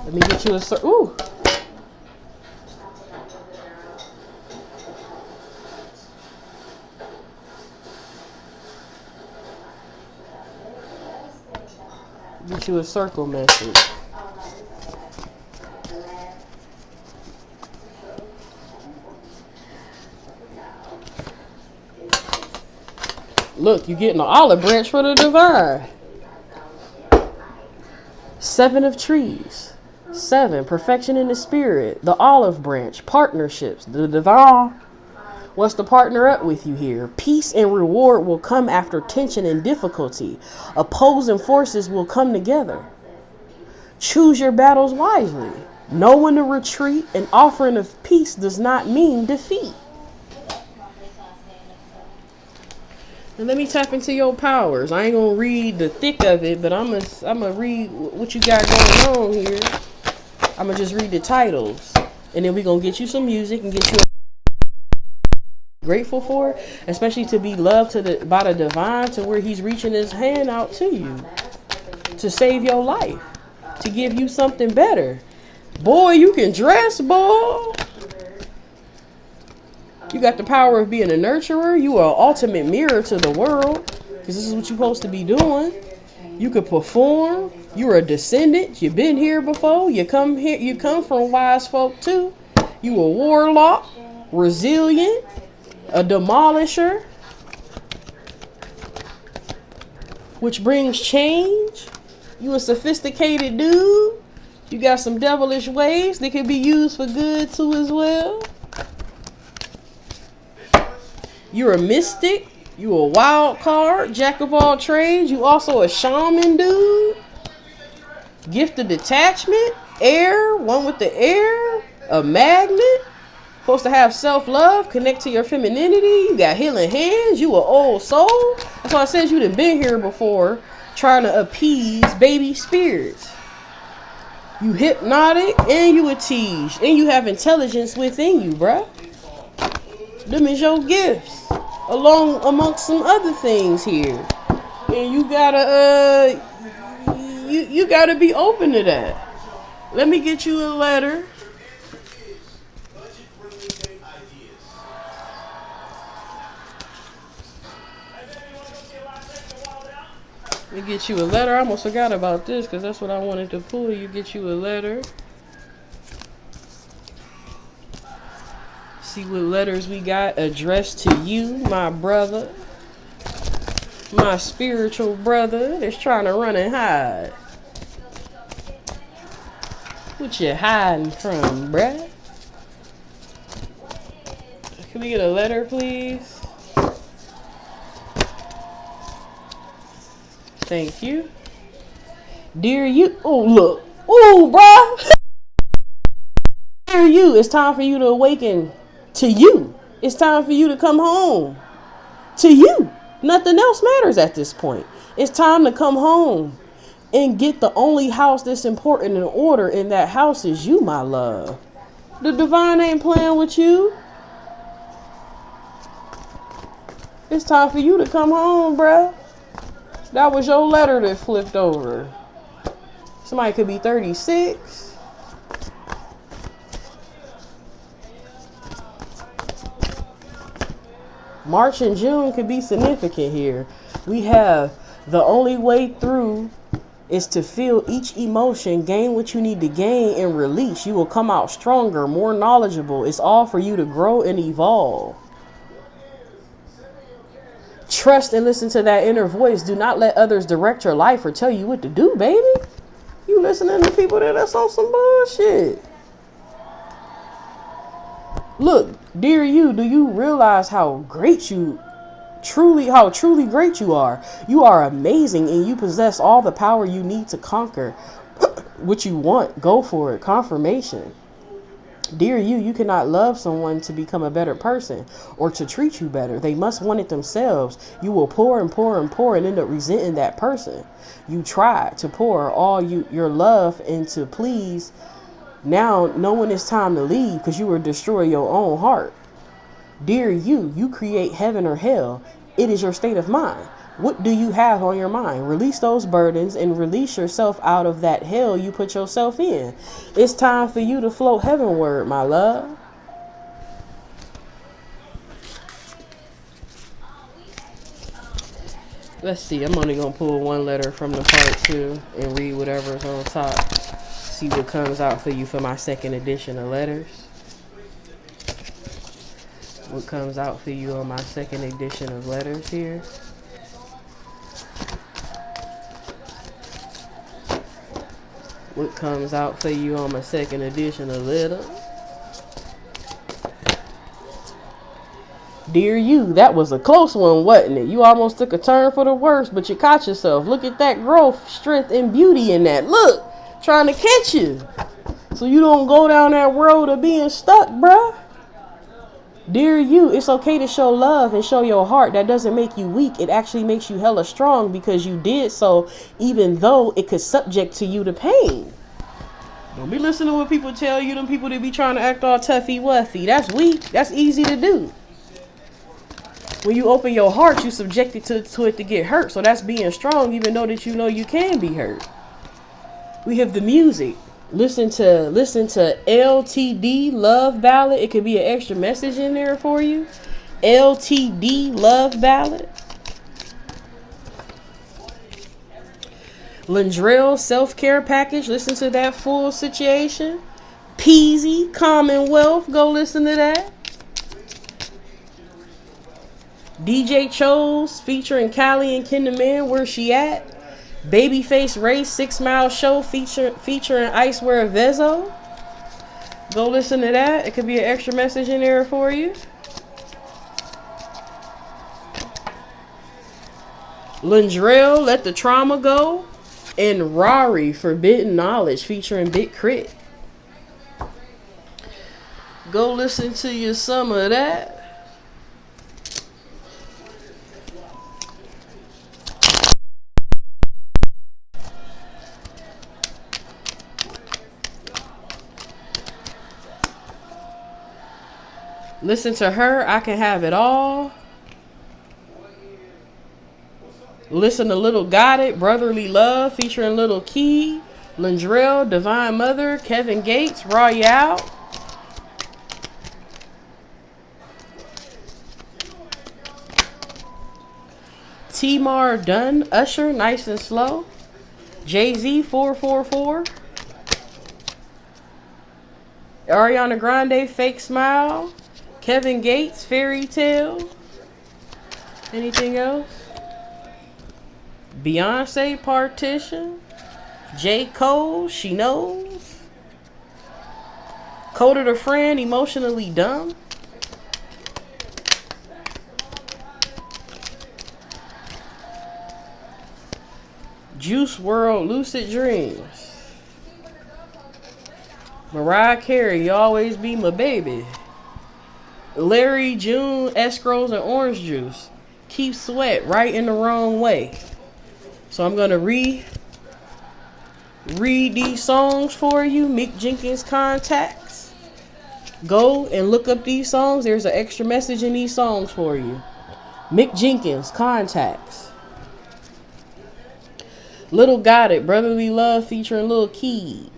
Let me get you a ooh. Get you a circle message. Look, you getting an olive branch for the divine. 7 of trees. 7, perfection in the spirit. The olive branch, partnerships, the divine wants to partner up with you here. Peace and reward will come after tension and difficulty. Opposing forces will come together. Choose your battles wisely. Know when to retreat. An offering of peace does not mean defeat. And let me tap into your powers. I ain't gonna read the thick of it, but I'm gonna read what you got going on here. I'm gonna just read the titles, and then we gonna get you some music and get you grateful for, especially to be loved by the divine, to where he's reaching his hand out to you to save your life, to give you something better. Boy, you can dress, boy. You got the power of being a nurturer. You are an ultimate mirror to the world, because this is what you're supposed to be doing. You could perform. You're a descendant. You've been here before. You come here. You come from wise folk too. You a warlock, resilient, a demolisher, which brings change. You a sophisticated dude. You got some devilish ways that can be used for good too as well. You're a mystic. You a wild card, jack of all trades. You also a shaman dude. Gift of detachment, air, one with the air, a magnet. Supposed to have self-love, connect to your femininity. You got healing hands. You an old soul. That's why I said you done been here before, trying to appease baby spirits. You hypnotic and you a tease, and you have intelligence within you, bruh. Them is your gifts, along amongst some other things here, and you gotta you gotta be open to that. Let me get you a letter. Let me get you a letter. I almost forgot about this because that's what I wanted to pull. You get you a letter. See what letters we got addressed to you, my brother, my spiritual brother that's trying to run and hide. What you hiding from, bruh? Can we get a letter, please? Thank you. Dear you. Oh, look. Oh, bruh. Dear you, it's time for you to awaken. To you. It's time for you to come home. To you. Nothing else matters at this point. It's time to come home and get the only house that's important in order, and that house is you, my love. The divine ain't playing with you. It's time for you to come home, bruh. That was your letter that flipped over. Somebody could be 36. March and June could be significant here. We have the only way through is to feel each emotion, gain what you need to gain, and release. You will come out stronger, more knowledgeable. It's all for you to grow and evolve. Trust and listen to that inner voice. Do not let others direct your life or tell you what to do, baby. You listening to people that's on some bullshit. Look, dear you, do you realize how truly great you are? You are amazing and you possess all the power you need to conquer what you want. Go for it. Confirmation. Dear you, you cannot love someone to become a better person or to treat you better. They must want it themselves. You will pour and pour and pour and end up resenting that person. You try to pour all your love into please. Now, knowing it's time to leave because you will destroy your own heart. Dear you, you create heaven or hell. It is your state of mind. What do you have on your mind? Release those burdens and release yourself out of that hell you put yourself in. It's time for you to float heavenward, my love. Let's see. I'm only going to pull one letter from the part 2 and read whatever's on top. See what comes out for you for my second edition of letters. What comes out for you on my second edition of letters here. What comes out for you on my second edition of letters. Dear you, that was a close one, wasn't it? You almost took a turn for the worse, but you caught yourself. Look at that growth, strength, and beauty in that. Look, trying to catch you. So you don't go down that road of being stuck, bruh. Dear you, it's okay to show love and show your heart. That doesn't make you weak. It actually makes you hella strong because you did so even though it could subject to you to pain. Don't be listening to what people tell you. Them people that be trying to act all toughy-wuffy. That's weak. That's easy to do. When you open your heart, you subject it to it to get hurt. So that's being strong even though that you know you can be hurt. We have the music. Listen to LTD Love Ballad. It could be an extra message in there for you. LTD Love Ballad. Lindrell Self-Care Package. Listen to that full situation. Peasy Commonwealth. Go listen to that. DJ Chose featuring Callie and Kinderman. Where she at? Babyface Race 6 Mile Show featuring Icewear Vezo. Go listen to that. It could be an extra message in there for you. Lindrell Let the Trauma Go. And Rari Forbidden Knowledge featuring Big Crit. Go listen to you some of that. Listen to her, I Can Have It All. Listen to Little Got It, Brotherly Love, featuring Little Key, Lindrell, Divine Mother, Kevin Gates, Royale. T-Mar Dunn, Usher, Nice and Slow. Jay-Z, 444. Ariana Grande, Fake Smile. Kevin Gates, Fairy Tale. Anything else? Beyonce, Partition. J. Cole, She Knows. Coda the Friend, Emotionally Dumb. Juice WRLD, Lucid Dreams. Mariah Carey, You Always Be My Baby. Larry June, Escrows and Orange Juice. Keep Sweat, Right in the Wrong Way. So I'm going to read these songs for you. Mick Jenkins Contacts. Go and look up these songs. There's an extra message in these songs for you. Mick Jenkins, Contacts. Little Got It, Brotherly Love featuring Lil Key.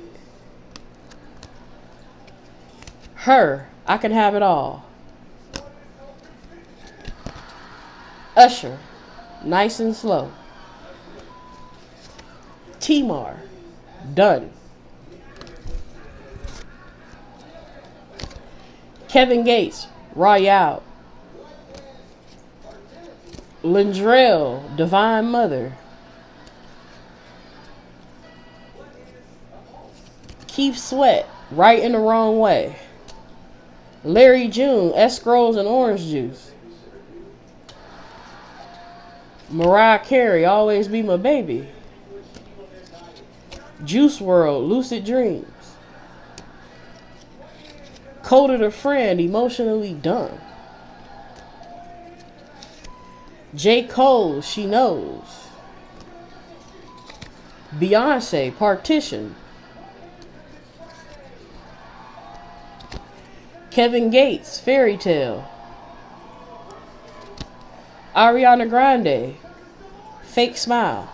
Her, I Can Have It All. Usher, Nice and Slow. T-Mar, Done. Kevin Gates, Royale. Lindrell, Divine Mother. Keith Sweat, Right in the Wrong Way. Larry June, Escrows and Orange Juice. Mariah Carey, Always Be My Baby. Juice WRLD, Lucid Dreams. Coded a Friend, Emotionally Done. J. Cole, She Knows. Beyonce, Partition. Kevin Gates, Fairy Tale. Ariana Grande, Fake Smile.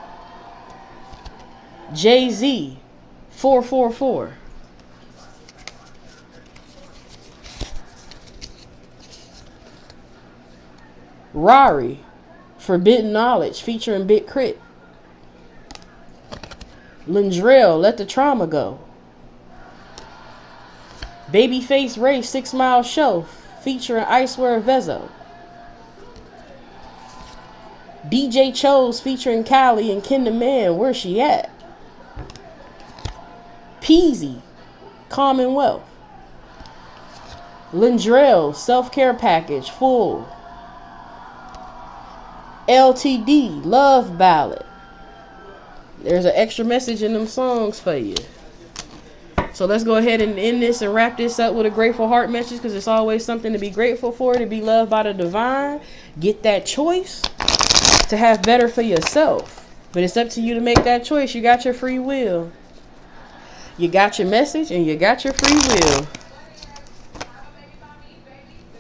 Jay-Z, 444. Rari, Forbidden Knowledge featuring Big Crit. Lindrell, Let the Trauma Go. Babyface Ray, 6 Mile Show featuring Icewear Vezo. DJ Chose featuring Kylie and Ken the Man, Where She At? Peasy, Commonwealth. Lindrell, Self-Care Package, Full. LTD, Love Ballad. There's an extra message in them songs for you. So let's go ahead and end this and wrap this up with a grateful heart message, because it's always something to be grateful for, to be loved by the divine. Get that choice to have better for yourself. But it's up to you to make that choice. You got your free will. You got your message and you got your free will.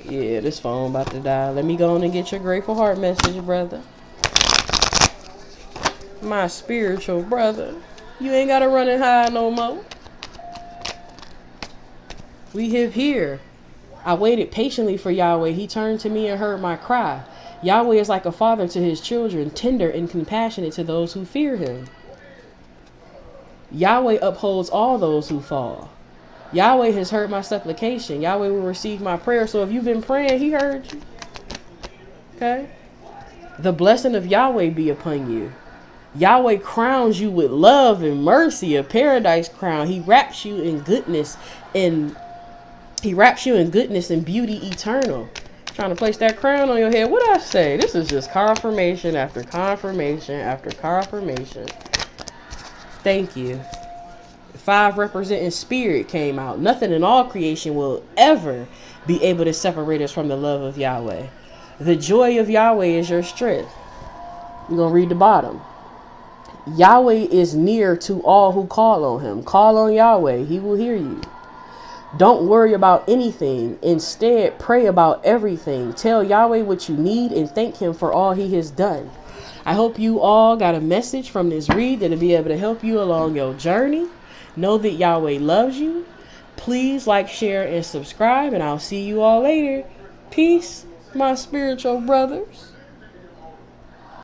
Yeah, this phone about to die. Let me go on and get your grateful heart message, brother. My spiritual brother. You ain't got to run and hide no more. We have here. I waited patiently for Yahweh. He turned to me and heard my cry. Yahweh is like a father to his children, tender and compassionate to those who fear him. Yahweh upholds all those who fall. Yahweh has heard my supplication. Yahweh will receive my prayer. So if you've been praying, he heard you. Okay? The blessing of Yahweh be upon you. Yahweh crowns you with love and mercy, a paradise crown. He wraps you in goodness and beauty eternal. Trying to place that crown on your head. What I say? This is just confirmation after confirmation after confirmation. Thank you. 5 representing spirit came out. Nothing in all creation will ever be able to separate us from the love of Yahweh. The joy of Yahweh is your strength. We're going to read the bottom. Yahweh is near to all who call on him. Call on Yahweh. He will hear you. Don't worry about anything. Instead, pray about everything. Tell Yahweh what you need and thank him for all he has done. I hope you all got a message from this read that'll be able to help you along your journey. Know that Yahweh loves you. Please like, share, and subscribe, and I'll see you all later. Peace, my spiritual brothers.